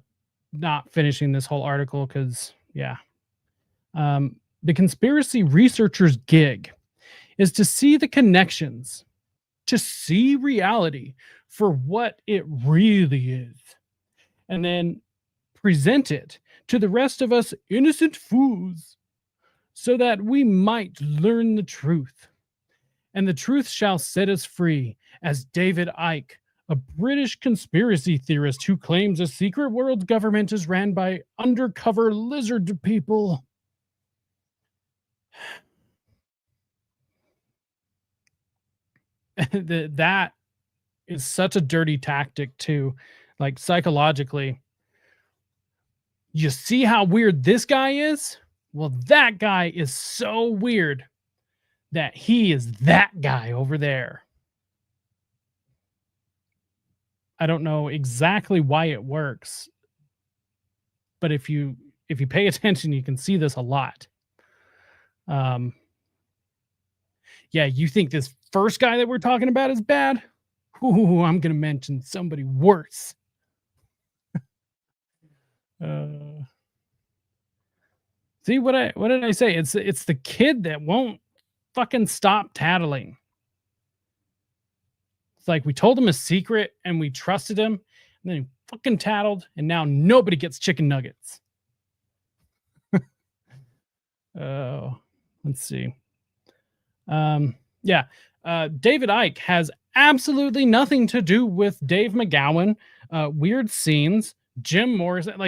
not finishing this whole article because the conspiracy researcher's gig is to see the connections, to see reality for what it really is, and then present it to the rest of us innocent fools so that we might learn the truth. And the truth shall set us free, as David Icke, a British conspiracy theorist who claims a secret world government is ran by undercover lizard people. That is such a dirty tactic too, like psychologically. You see how weird this guy is? Well, that guy is so weird that he is that guy over there. I don't know exactly why it works, but if you pay attention, you can see this a lot. Yeah, you think this first guy that we're talking about is bad? Ooh, I'm going to mention somebody worse. See what did I say? It's the kid that won't fucking stop tattling. It's like we told him a secret and we trusted him, and then he fucking tattled, and now nobody gets chicken nuggets. Let's see. David Icke has absolutely nothing to do with Dave McGowan, weird scenes, Jim Morrison.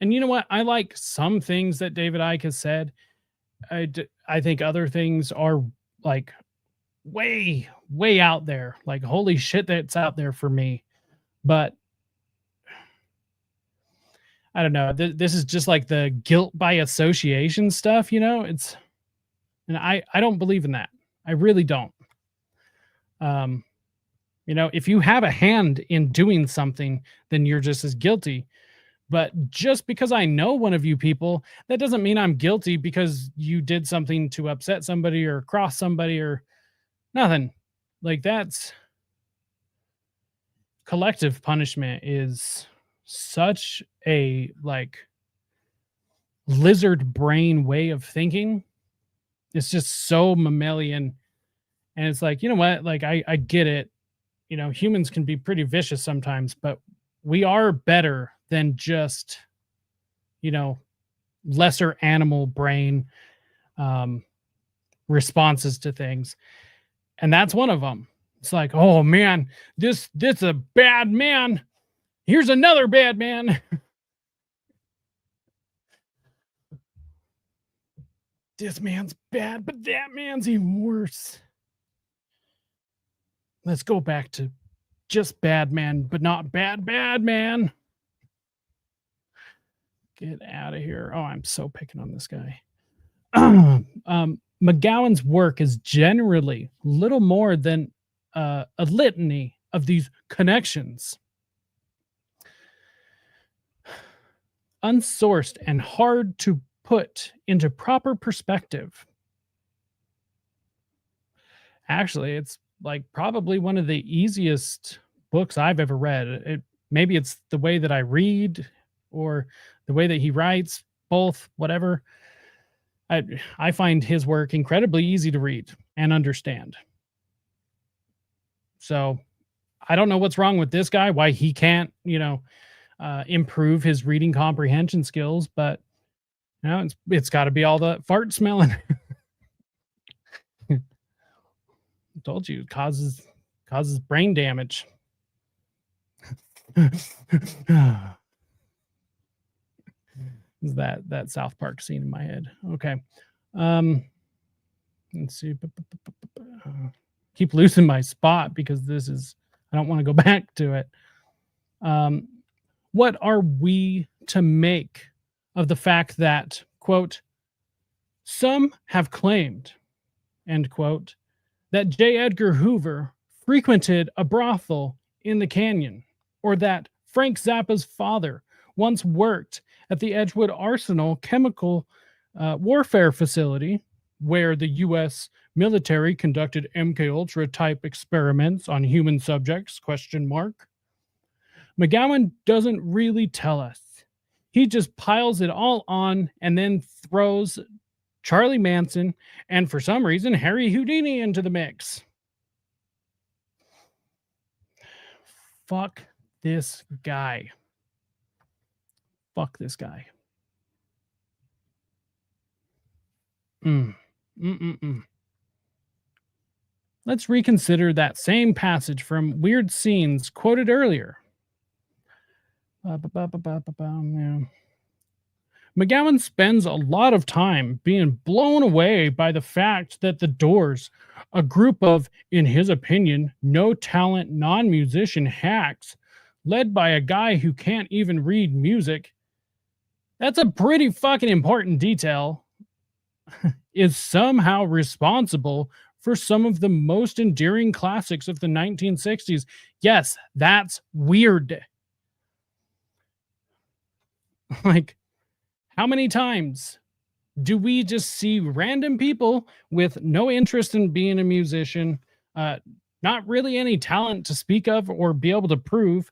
And you know what? I like some things that David Icke has said. I think other things are like way, way out there. Like, holy shit, that's out there for me. But I don't know. This is just like the guilt by association stuff, It's and I don't believe in that. I really don't. Um, if you have a hand in doing something, then you're just as guilty. But just because I know one of you people, that doesn't mean I'm guilty because you did something to upset somebody or cross somebody or nothing. Like that's collective punishment is such a like lizard brain way of thinking. It's just so mammalian. And it's like, you know what? Like I get it. Humans can be pretty vicious sometimes, but we are better than just, lesser animal brain responses to things. And that's one of them. It's like, oh man, this a bad man. Here's another bad man. This man's bad, but that man's even worse. Let's go back to just bad man, but not bad man. Get out of here. Oh, I'm so picking on this guy. McGowan's work is generally little more than a litany of these connections. Unsourced and hard to put into proper perspective. Actually, it's like probably one of the easiest books I've ever read. Maybe it's the way that I read or the way that he writes, both, whatever. I find his work incredibly easy to read and understand. So I don't know what's wrong with this guy, why he can't, improve his reading comprehension skills, but it's got to be all the fart smelling. I told you, it causes brain damage. that South Park scene in my head. Okay. Let's see. Keep losing my spot because I don't want to go back to it. What are we to make of the fact that, quote, some have claimed, end quote, that J. Edgar Hoover frequented a brothel in the canyon, or that Frank Zappa's father once worked at the Edgewood Arsenal chemical warfare facility, where the U.S. military conducted MK-Ultra type experiments on human subjects, ? McGowan doesn't really tell us. He just piles it all on and then throws Charlie Manson and, for some reason, Harry Houdini into the mix. Fuck this guy. Fuck this guy. Let's reconsider that same passage from Weird Scenes quoted earlier. McGowan spends a lot of time being blown away by the fact that the Doors, a group of, in his opinion, no talent, non-musician hacks, led by a guy who can't even read music, that's a pretty fucking important detail, is somehow responsible for some of the most endearing classics of the 1960s. Yes, that's weird. Like, how many times do we just see random people with no interest in being a musician, not really any talent to speak of or be able to prove,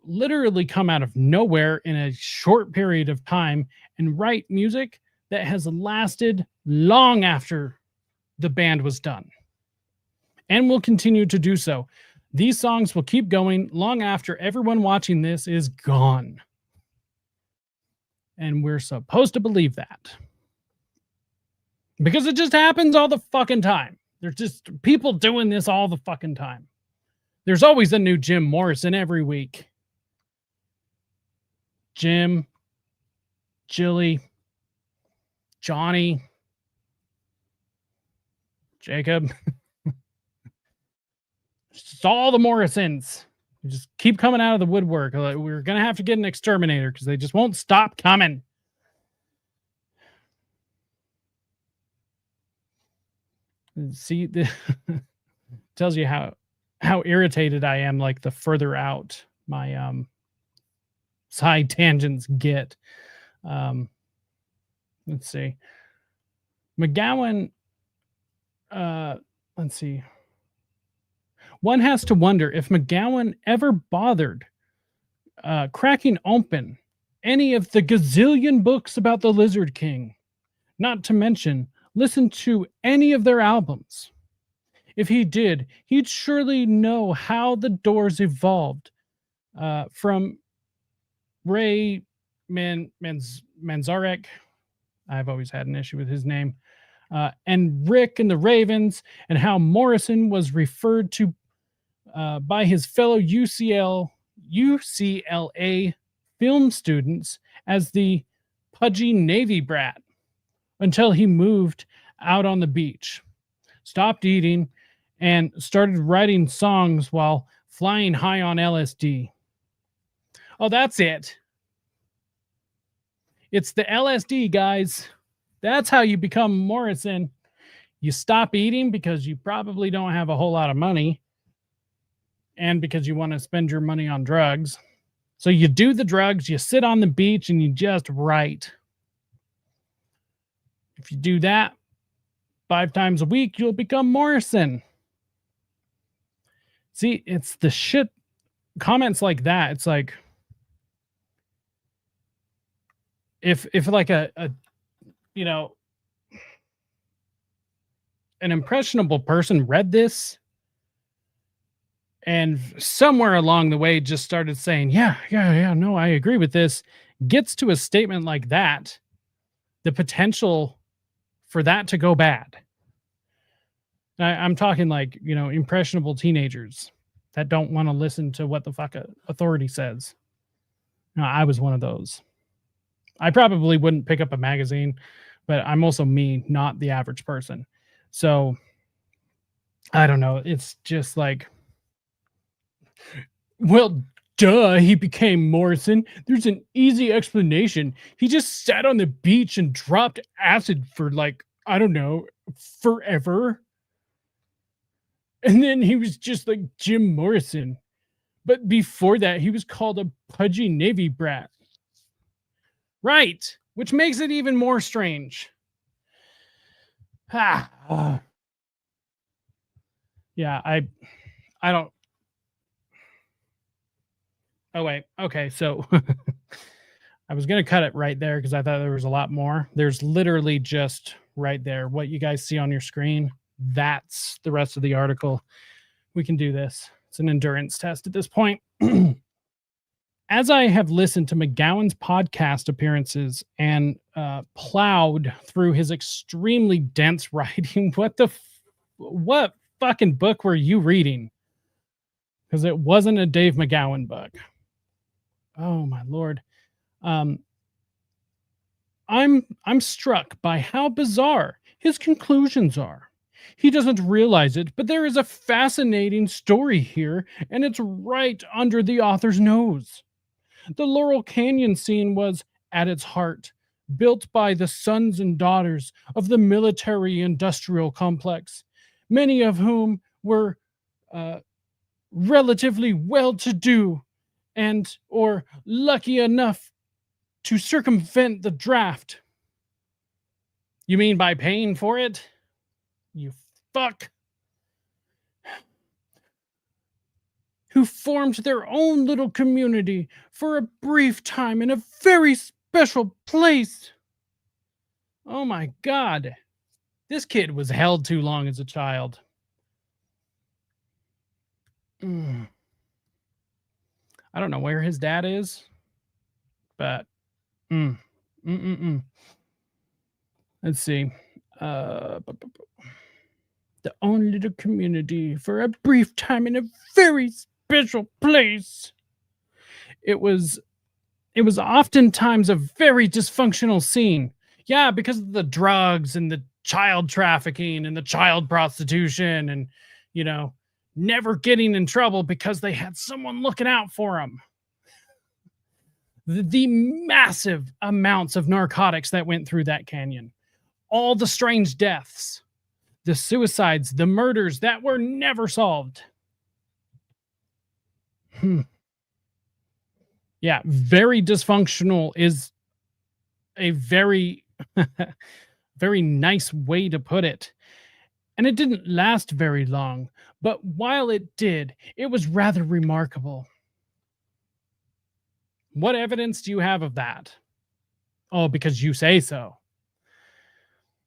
literally come out of nowhere in a short period of time and write music that has lasted long after the band was done and will continue to do so. These songs will keep going long after everyone watching this is gone. And we're supposed to believe that. Because it just happens all the fucking time. There's just people doing this all the fucking time. There's always a new Jim Morrison every week. Jim, Jilly, Johnny, Jacob. It's all the Morrisons. Just keep coming out of the woodwork. We're going to have to get an exterminator because they just won't stop coming. See, tells you how irritated I am, like the further out my side tangents get. Let's see. McGowan, let's see. One has to wonder if McGowan ever bothered cracking open any of the gazillion books about the Lizard King, not to mention listen to any of their albums. If he did, he'd surely know how the Doors evolved from Ray Manzarek. I've always had an issue with his name. And Rick and the Ravens, and how Morrison was referred to by his fellow UCLA film students as the pudgy Navy brat until he moved out on the beach, stopped eating, and started writing songs while flying high on LSD. Oh, that's it. It's the LSD, guys. That's how you become Morrison. You stop eating because you probably don't have a whole lot of money and because you want to spend your money on drugs. So you do the drugs, you sit on the beach, and you just write. If you do that 5 times a week, you'll become Morrison. See, it's the shit comments like that. It's like, if like a you know, an impressionable person read this and somewhere along the way just started saying, yeah, no, I agree with this, gets to a statement like that, the potential for that to go bad. I'm talking like, impressionable teenagers that don't want to listen to what the fuck authority says. No, I was one of those. I probably wouldn't pick up a magazine, but I'm also me, not the average person. So I don't know. It's just like, well, duh, he became Morrison. There's an easy explanation. He just sat on the beach and dropped acid for like, I don't know, forever. And then he was just like Jim Morrison. But before that, he was called a pudgy Navy brat. Right. Which makes it even more strange. Yeah, I don't. Oh, wait. Okay, so I was going to cut it right there because I thought there was a lot more. There's literally just right there. What you guys see on your screen, that's the rest of the article. We can do this. It's an endurance test at this point. As I have listened to McGowan's podcast appearances and plowed through his extremely dense writing, what fucking book were you reading? Because it wasn't a Dave McGowan book. Oh my Lord. I'm struck by how bizarre his conclusions are. He doesn't realize it, but there is a fascinating story here, and it's right under the author's nose. The Laurel Canyon scene was, at its heart, built by the sons and daughters of the military-industrial complex, many of whom were relatively well-to-do and or lucky enough to circumvent the draft. You mean by paying for it? You fuck. Who formed their own little community for a brief time in a very special place. Oh my God. This kid was held too long as a child. I don't know where his dad is, but let's see. The own little community for a brief time in a very special place. It was oftentimes a very dysfunctional scene. Yeah, because of the drugs and the child trafficking and the child prostitution and, never getting in trouble because they had someone looking out for them. The massive amounts of narcotics that went through that canyon, all the strange deaths, the suicides, the murders that were never solved. Yeah, very dysfunctional is a very, very nice way to put it. And it didn't last very long, but while it did, it was rather remarkable. What evidence do you have of that? Oh, because you say so.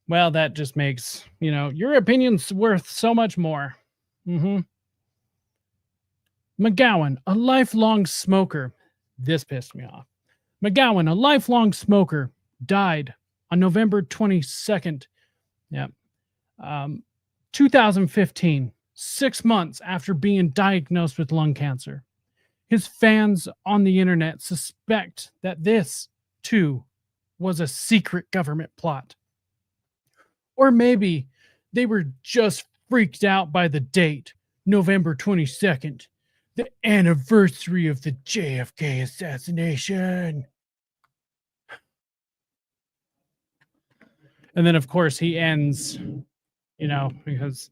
Well, that just makes, your opinion's worth so much more. McGowan, a lifelong smoker. This pissed me off. McGowan, a lifelong smoker, died on November 22nd. Yeah. 2015, 6 months after being diagnosed with lung cancer. His fans on the internet suspect that this, too, was a secret government plot. Or maybe they were just freaked out by the date, November 22nd, the anniversary of the JFK assassination. And then, of course, he ends, because,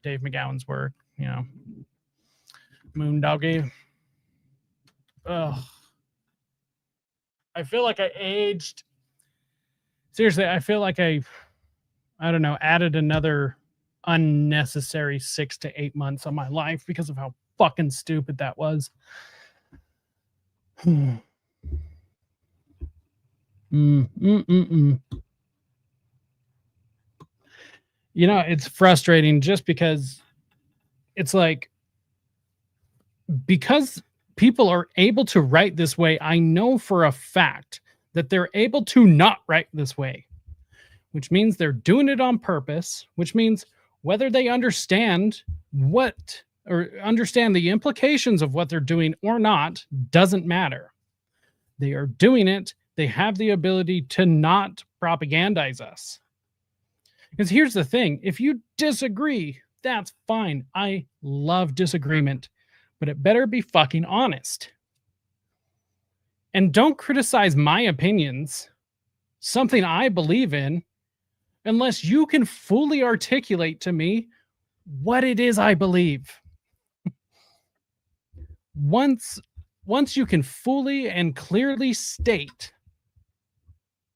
Dave McGowan's work, Moondoggy. Ugh. I feel like I aged. Seriously, I feel like I don't know, added another unnecessary 6 to 8 months on my life because of how fucking stupid that was. It's frustrating just because it's like, because people are able to write this way, I know for a fact that they're able to not write this way, which means they're doing it on purpose, which means whether they understand understand the implications of what they're doing or not doesn't matter. They are doing it. They have the ability to not propagandize us. Because here's the thing. If you disagree, that's fine. I love disagreement, but it better be fucking honest. And don't criticize my opinions, something I believe in, unless you can fully articulate to me what it is I believe. Once you can fully and clearly state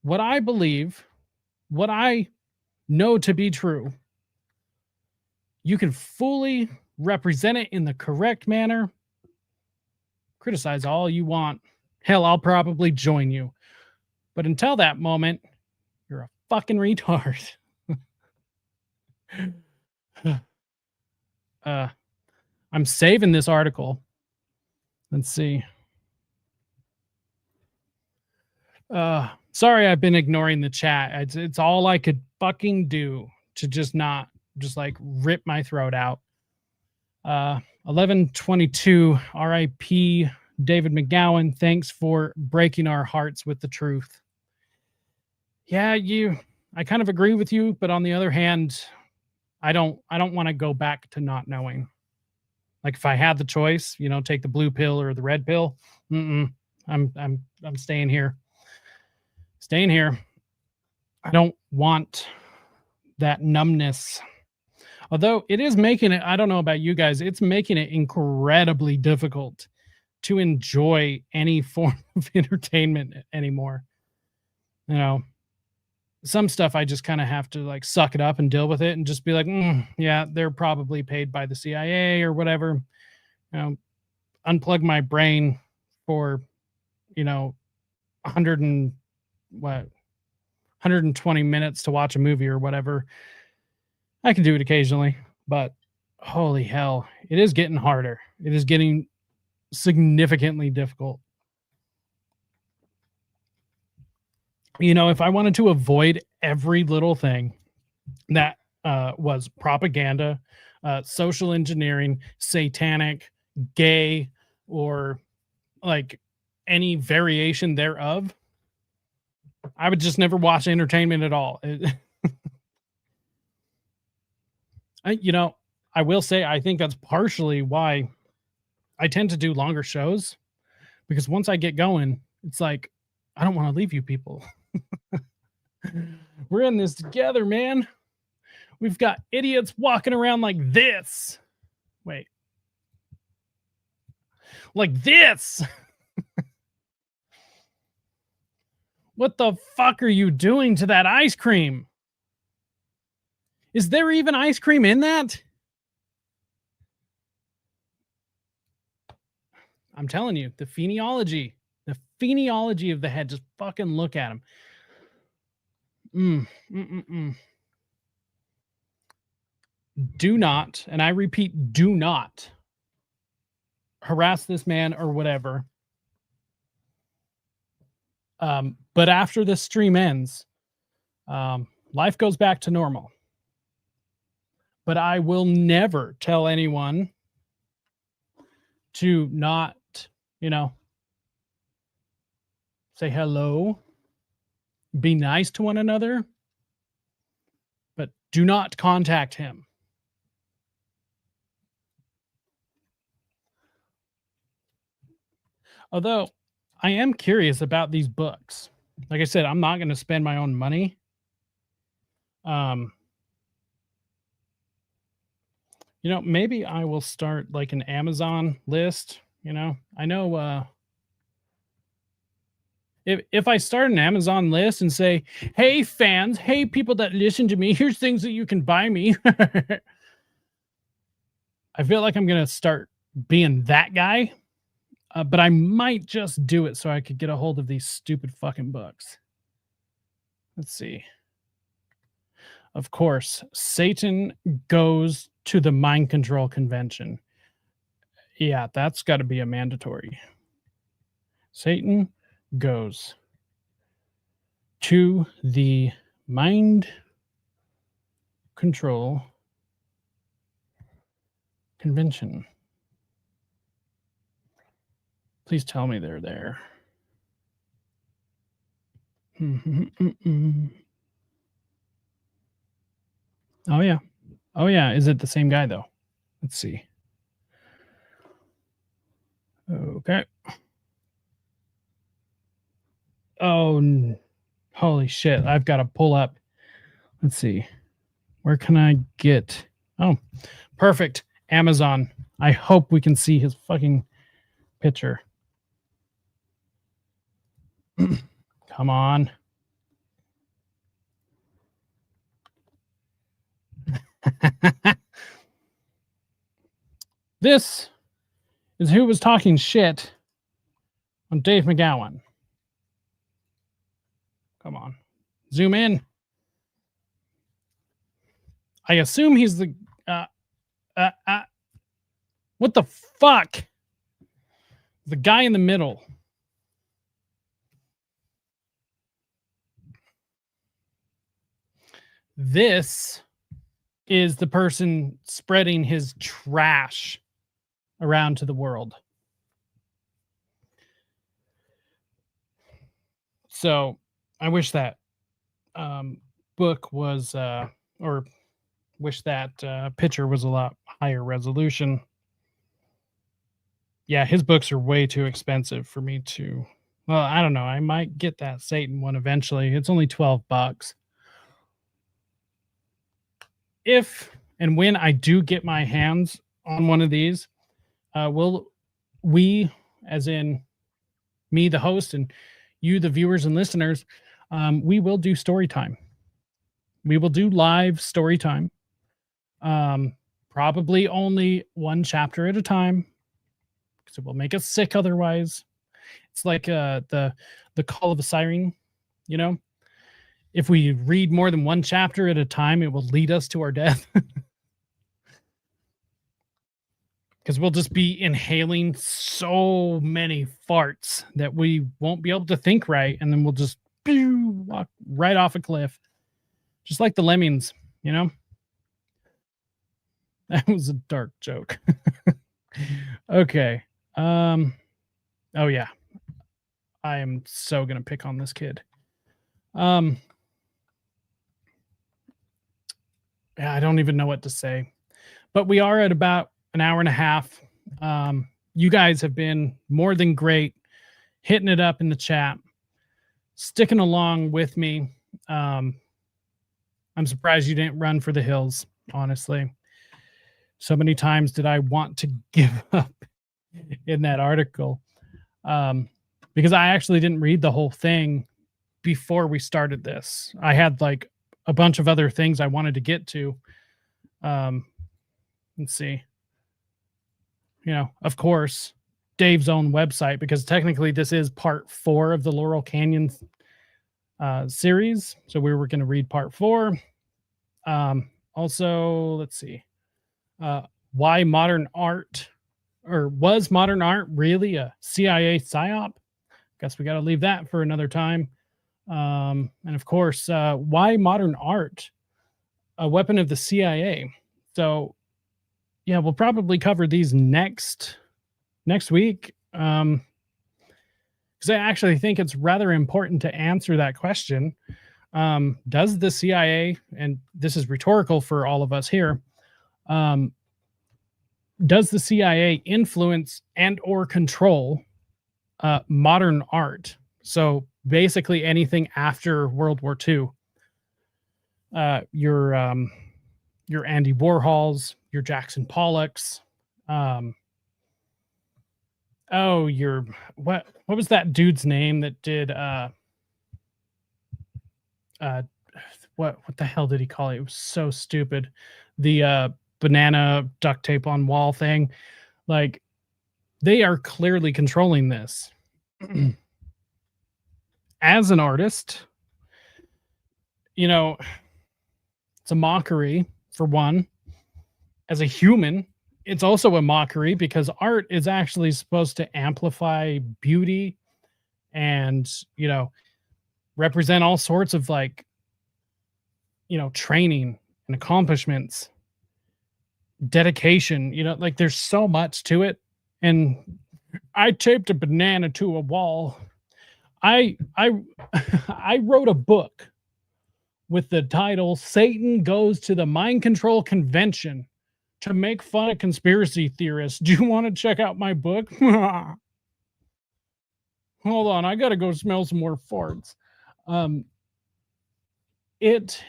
what I believe, what I know to be true, you can fully represent it in the correct manner. Criticize all you want. Hell, I'll probably join you. But until that moment, you're a fucking retard. I'm saving this article. Let's see. Sorry, I've been ignoring the chat. It's all I could fucking do to just not rip my throat out. 1122 RIP David McGowan. Thanks for breaking our hearts with the truth. Yeah, I kind of agree with you, but on the other hand, I don't want to go back to not knowing. Like if I had the choice, take the blue pill or the red pill, I'm staying here. Staying here. I don't want that numbness. Although it is making it, I don't know about you guys, it's making it incredibly difficult to enjoy any form of entertainment anymore. Some stuff I just kind of have to suck it up and deal with it and just be like, yeah, they're probably paid by the CIA or whatever. Unplug my brain for, 120 minutes to watch a movie or whatever. I can do it occasionally, but holy hell, it is getting harder. It is getting significantly difficult. If I wanted to avoid every little thing that was propaganda, social engineering, satanic, gay, or any variation thereof, I would just never watch entertainment at all. I will say, I think that's partially why I tend to do longer shows, because once I get going, it's like, I don't want to leave you people. We're in this together, man. We've got idiots walking around like this. Wait. Like this. What the fuck are you doing to that ice cream? Is there even ice cream in that? I'm telling you, the phenomenology of the head. Just fucking look at him. Do not, and I repeat, do not harass this man or whatever. But after this stream ends, life goes back to normal. But I will never tell anyone to not, say hello, be nice to one another, but do not contact him. Although I am curious about these books. Like I said, I'm not going to spend my own money. Maybe I will start like an Amazon list. I know if I start an Amazon list and say, hey fans, hey people that listen to me, here's things that you can buy me. I feel like I'm going to start being that guy. But I might just do it so I could get a hold of these stupid fucking books. Let's see. Of course, Satan goes to the mind control convention. Yeah, that's got to be a mandatory. Satan goes to the mind control convention. Please tell me they're there. Oh, yeah. Oh, yeah. Is it the same guy, though? Let's see. Okay. Oh, holy shit. I've got to pull up. Let's see. Where can I get? Oh, perfect. Amazon. I hope we can see his fucking picture. Come on. This is who was talking shit on Dave McGowan. Come on. Zoom in. I assume he's the... what the fuck? The guy in the middle. This is the person spreading his trash around to the world. So I wish that book was, or wish that picture was a lot higher resolution. Yeah, his books are way too expensive for me to, well, I don't know. I might get that Satan one eventually. It's only $12. If and when I do get my hands on one of these, we, as in me, the host, and you, the viewers and listeners, we will do story time. We will do live story time. Probably only one chapter at a time, because it will make us sick otherwise. It's like the call of a siren, If we read more than one chapter at a time, it will lead us to our death. Because we'll just be inhaling so many farts that we won't be able to think right. And then we'll just walk right off a cliff. Just like the lemmings, That was a dark joke. Okay. Oh, yeah. I am so going to pick on this kid. Yeah, I don't even know what to say. But we are at about an hour and a half. You guys have been more than great, hitting it up in the chat, sticking along with me. I'm surprised you didn't run for the hills, honestly. So many times did I want to give up in that article, because I actually didn't read the whole thing before we started this. I had like a bunch of other things I wanted to get to. Let's see. Of course, Dave's own website, because technically this is part 4 of the Laurel Canyon series. So we were going to read part 4. Also, let's see. Why modern art, or was modern art really a CIA psyop? Guess we got to leave that for another time. And of course, why modern art a weapon of the CIA? So yeah, we'll probably cover these next week, because I actually think it's rather important to answer that question. Does the CIA, and this is rhetorical for all of us here, does the CIA influence and or control modern art? So basically anything after World War II. Your Andy Warhols, your Jackson Pollocks. What was that dude's name that did what the hell did he call it? It was so stupid. The banana duct tape on wall thing. Like, they are clearly controlling this. As an artist, it's a mockery, for one. As a human, it's also a mockery, because art is actually supposed to amplify beauty and, represent all sorts of training and accomplishments, dedication, there's so much to it. And I taped a banana to a wall. I wrote a book with the title "Satan Goes to the Mind Control Convention to Make Fun of Conspiracy Theorists. Do you want to check out my book?" Hold on, I gotta go smell some more farts. It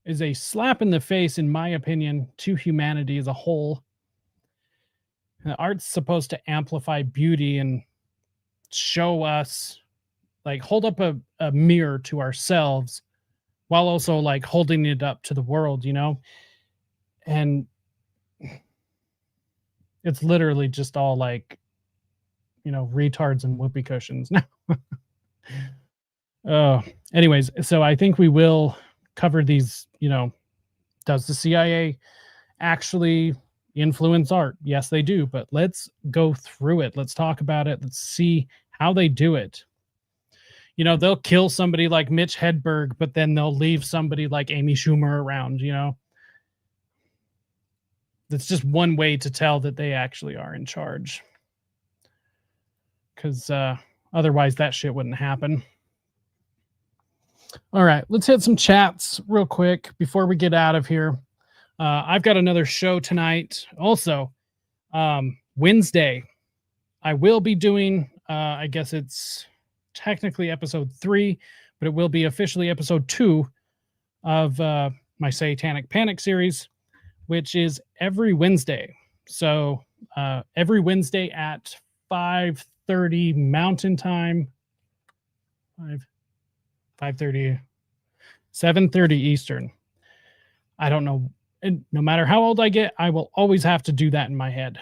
is a slap in the face, in my opinion, to humanity as a whole. And art's supposed to amplify beauty and show us, hold up a mirror to ourselves, while also holding it up to the world, and it's literally just all retards and whoopee cushions now. Anyways, so I think we will cover these. Does the CIA actually influence art? Yes, they do, but let's go through it. Let's talk about it. Let's see how they do it. They'll kill somebody like Mitch Hedberg, but then they'll leave somebody like Amy Schumer around, That's just one way to tell that they actually are in charge. Because otherwise that shit wouldn't happen. All right, let's hit some chats real quick before we get out of here. I've got another show tonight. Also, Wednesday, I will be doing, I guess it's technically episode 3, but it will be officially episode 2 of my Satanic Panic series, which is every Wednesday. So every Wednesday at 5:30 Mountain Time, 5:30, 7:30 Eastern. I don't know. And no matter how old I get, I will always have to do that in my head.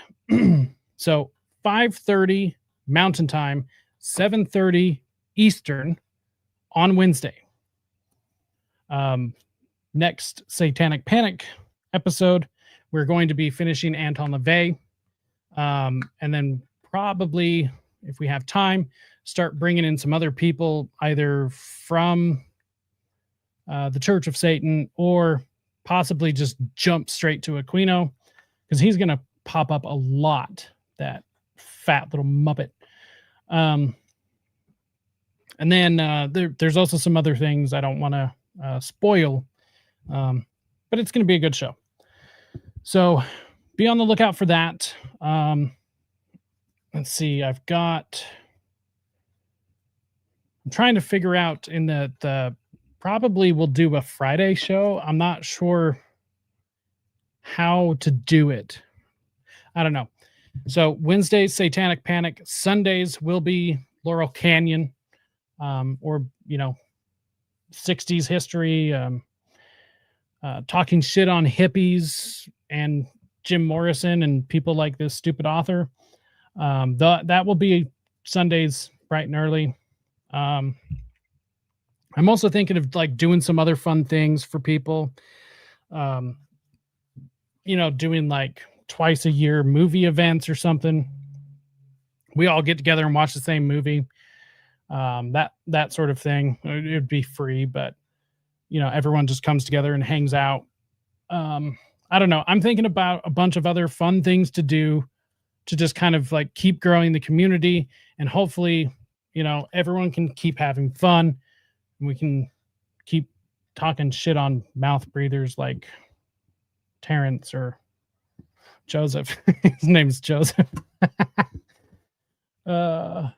So 5:30 Mountain Time, 7:30 Eastern on Wednesday. Next Satanic Panic episode, we're going to be finishing Anton LaVey. And then probably, if we have time, start bringing in some other people, either from the Church of Satan, or possibly just jump straight to Aquino, because he's going to pop up a lot, that fat little muppet. And then there's also some other things I don't want to spoil, but it's going to be a good show. So be on the lookout for that. Let's see. I'm trying to figure out in the probably we'll do a Friday show. I'm not sure how to do it. I don't know. So Wednesdays, Satanic Panic. Sundays will be Laurel Canyon, or 60s history, talking shit on hippies and Jim Morrison and people like this stupid author. That will be Sundays bright and early. I'm also thinking of like doing some other fun things for people. Doing like twice a year movie events or something. We all get together and watch the same movie. That sort of thing. It would be free, but everyone just comes together and hangs out. I don't know. I'm thinking about a bunch of other fun things to do to just kind of like keep growing the community, and hopefully, everyone can keep having fun and we can keep talking shit on mouth breathers like Terrence or Joseph. His name's Joseph. My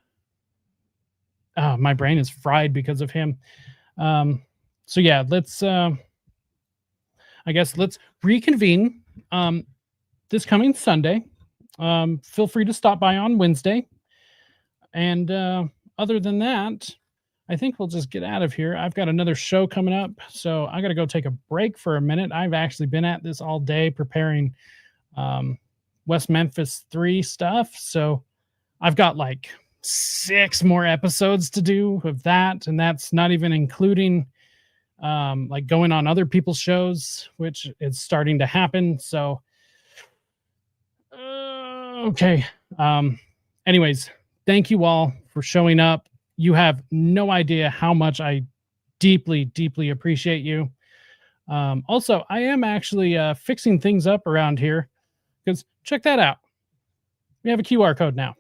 brain is fried because of him. So yeah, let's reconvene this coming Sunday. Feel free to stop by on Wednesday. And other than that, I think we'll just get out of here. I've got another show coming up, so I got to go take a break for a minute. I've actually been at this all day preparing West Memphis 3 stuff. So I've got like 6 more episodes to do of that. And that's not even including like going on other people's shows, which is starting to happen. So, okay. Anyways, thank you all for showing up. You have no idea how much I deeply, deeply appreciate you. Also, I am actually fixing things up around here, because check that out. We have a QR code now.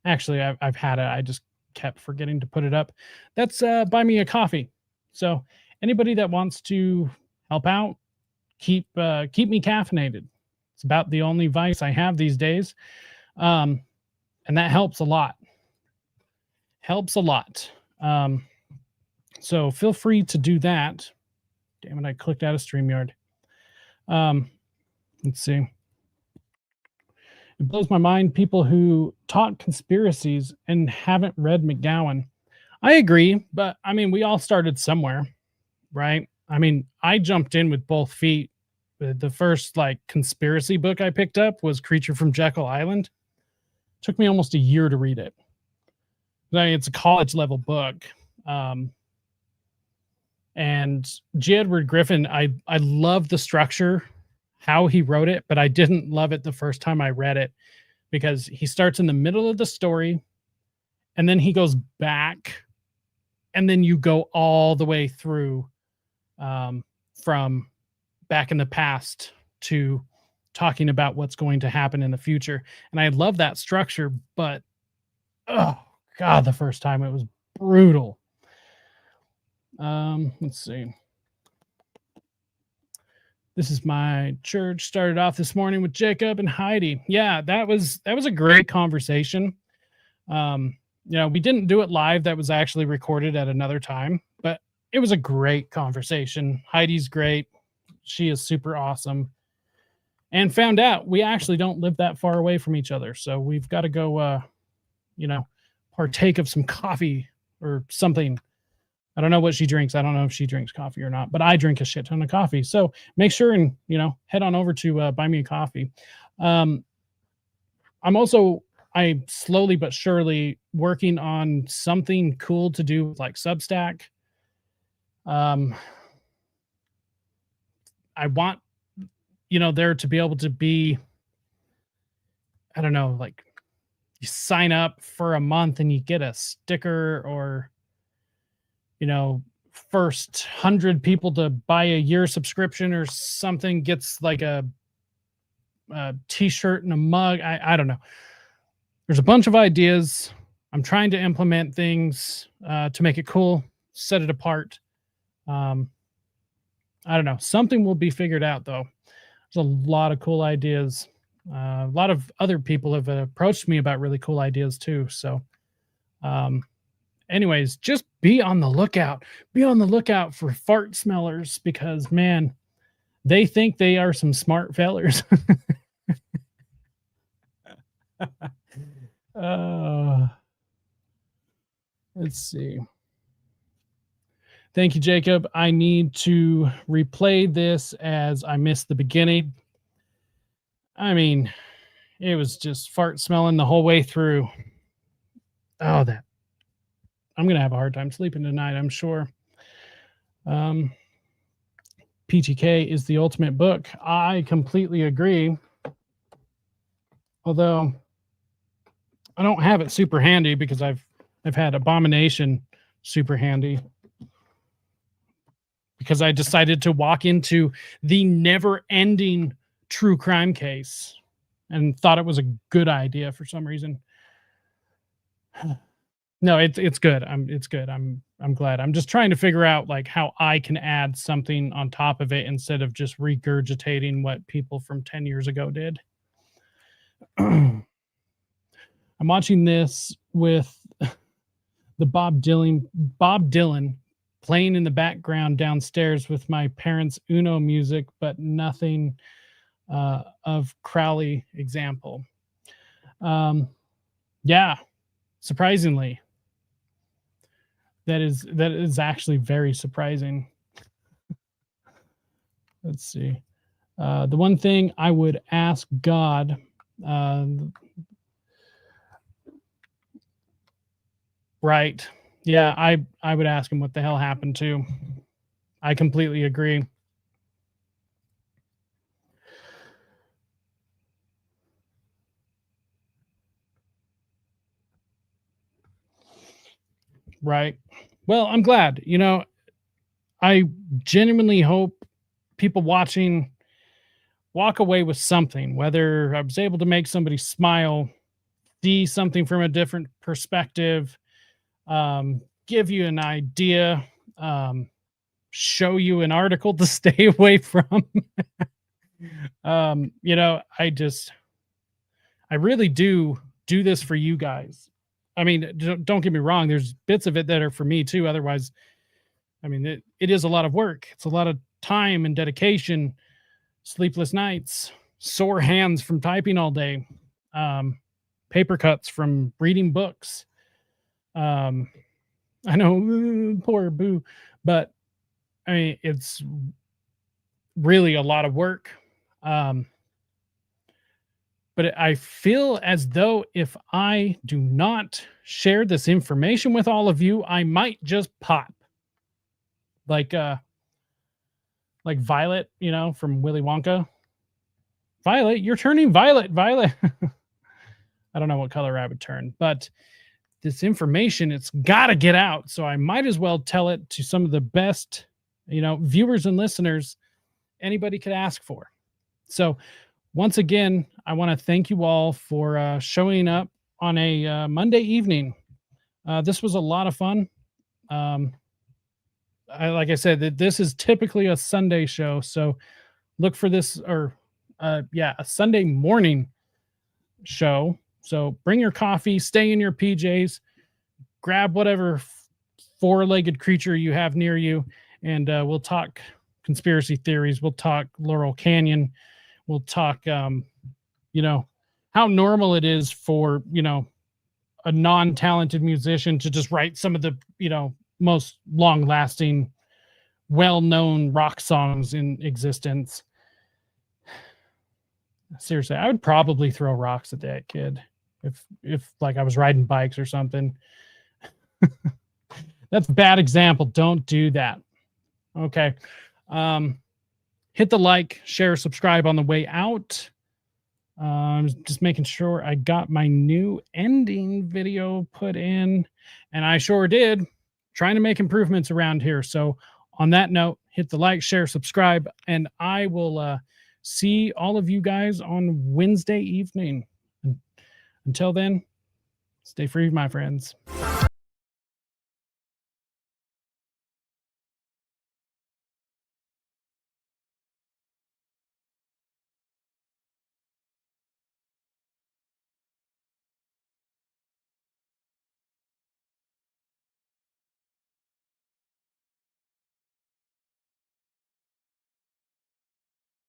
Actually, I've had it. I just kept forgetting to put it up. That's Buy Me a Coffee. So anybody that wants to help out, keep me caffeinated. It's about the only vice I have these days. And that helps a lot. Helps a lot. So feel free to do that. Damn it, I clicked out of StreamYard. Let's see. It blows my mind, people who taught conspiracies and haven't read McGowan. I agree, but I mean, we all started somewhere, right? I mean, I jumped in with both feet. The first like conspiracy book I picked up was Creature from Jekyll Island. Took me almost a year to read it. I mean, it's a college level book. And J. Edward Griffin, I love the structure, how he wrote it, but I didn't love it the first time I read it, because he starts in the middle of the story and then he goes back, and then you go all the way through from back in the past to talking about what's going to happen in the future. And I love that structure, but oh God, the first time it was brutal. Let's see. This is my church. Started off this morning with Jacob and Heidi. Yeah, that was a great conversation. We didn't do it live. That was actually recorded at another time, but it was a great conversation. Heidi's great. She is super awesome. And found out we actually don't live that far away from each other. So we've got to go, partake of some coffee or something. I don't know what she drinks. I don't know if she drinks coffee or not, but I drink a shit ton of coffee. So make sure and, head on over to Buy Me a Coffee. I'm slowly but surely working on something cool to do with like Substack. I want, there to be able to be, I don't know, like you sign up for a month and you get a sticker, or first 100 people to buy a year subscription or something gets like a t-shirt and a mug. I don't know. There's a bunch of ideas. I'm trying to implement things to make it cool, set it apart. I don't know. Something will be figured out though. There's a lot of cool ideas. A lot of other people have approached me about really cool ideas too. So, anyways, just be on the lookout. Be on the lookout for fart smellers because, man, they think they are some smart fellers. Let's see. Thank you, Jacob. I need to replay this as I missed the beginning. I mean, it was just fart smelling the whole way through. Oh, that. I'm going to have a hard time sleeping tonight, I'm sure. PTK is the ultimate book. I completely agree. Although I don't have it super handy because I've had Abomination super handy. Because I decided to walk into the never-ending true crime case and thought it was a good idea for some reason. No, it's good. It's good. I'm glad. I'm just trying to figure out like how I can add something on top of it instead of just regurgitating what people from 10 years ago did. I'm watching this with the Bob Dylan playing in the background downstairs with my parents' Uno music, but nothing of Crowley example. Yeah, surprisingly. That is actually very surprising. Let's see. The one thing I would ask God, right. Yeah, I would ask him what the hell happened to. I completely agree. Right. Well, I'm glad. You know, I genuinely hope people watching walk away with something, whether I was able to make somebody smile, see something from a different perspective, give you an idea, show you an article to stay away from. You know, I really do this for you guys. I mean, don't get me wrong. There's bits of it that are for me too. Otherwise, I mean, it is a lot of work. It's a lot of time and dedication, sleepless nights, sore hands from typing all day, paper cuts from reading books. I know, poor Boo, but I mean, it's really a lot of work. But I feel as though if I do not share this information with all of you, I might just pop. Like Violet, you know, from Willy Wonka. Violet, you're turning violet, Violet. I don't know what color I would turn, but this information, it's got to get out. So I might as well tell it to some of the best, you know, viewers and listeners anybody could ask for. So once again, I want to thank you all for showing up on a Monday evening. This was a lot of fun. Like I said, this is typically a Sunday show, so look for this, or a Sunday morning show. So bring your coffee, stay in your PJs, grab whatever four-legged creature you have near you, and we'll talk conspiracy theories. We'll talk Laurel Canyon. We'll talk, you know, how normal it is for, you know, a non-talented musician to just write some of the, you know, most long-lasting, well-known rock songs in existence. Seriously, I would probably throw rocks at that kid if like I was riding bikes or something. That's a bad example. Don't do that. Okay. Hit the like, share, subscribe on the way out. Just making sure I got my new ending video put in, and I sure did. Trying to make improvements around here. So on that note, hit the like, share, subscribe, and I will see all of you guys on Wednesday evening. Until then, stay free, my friends.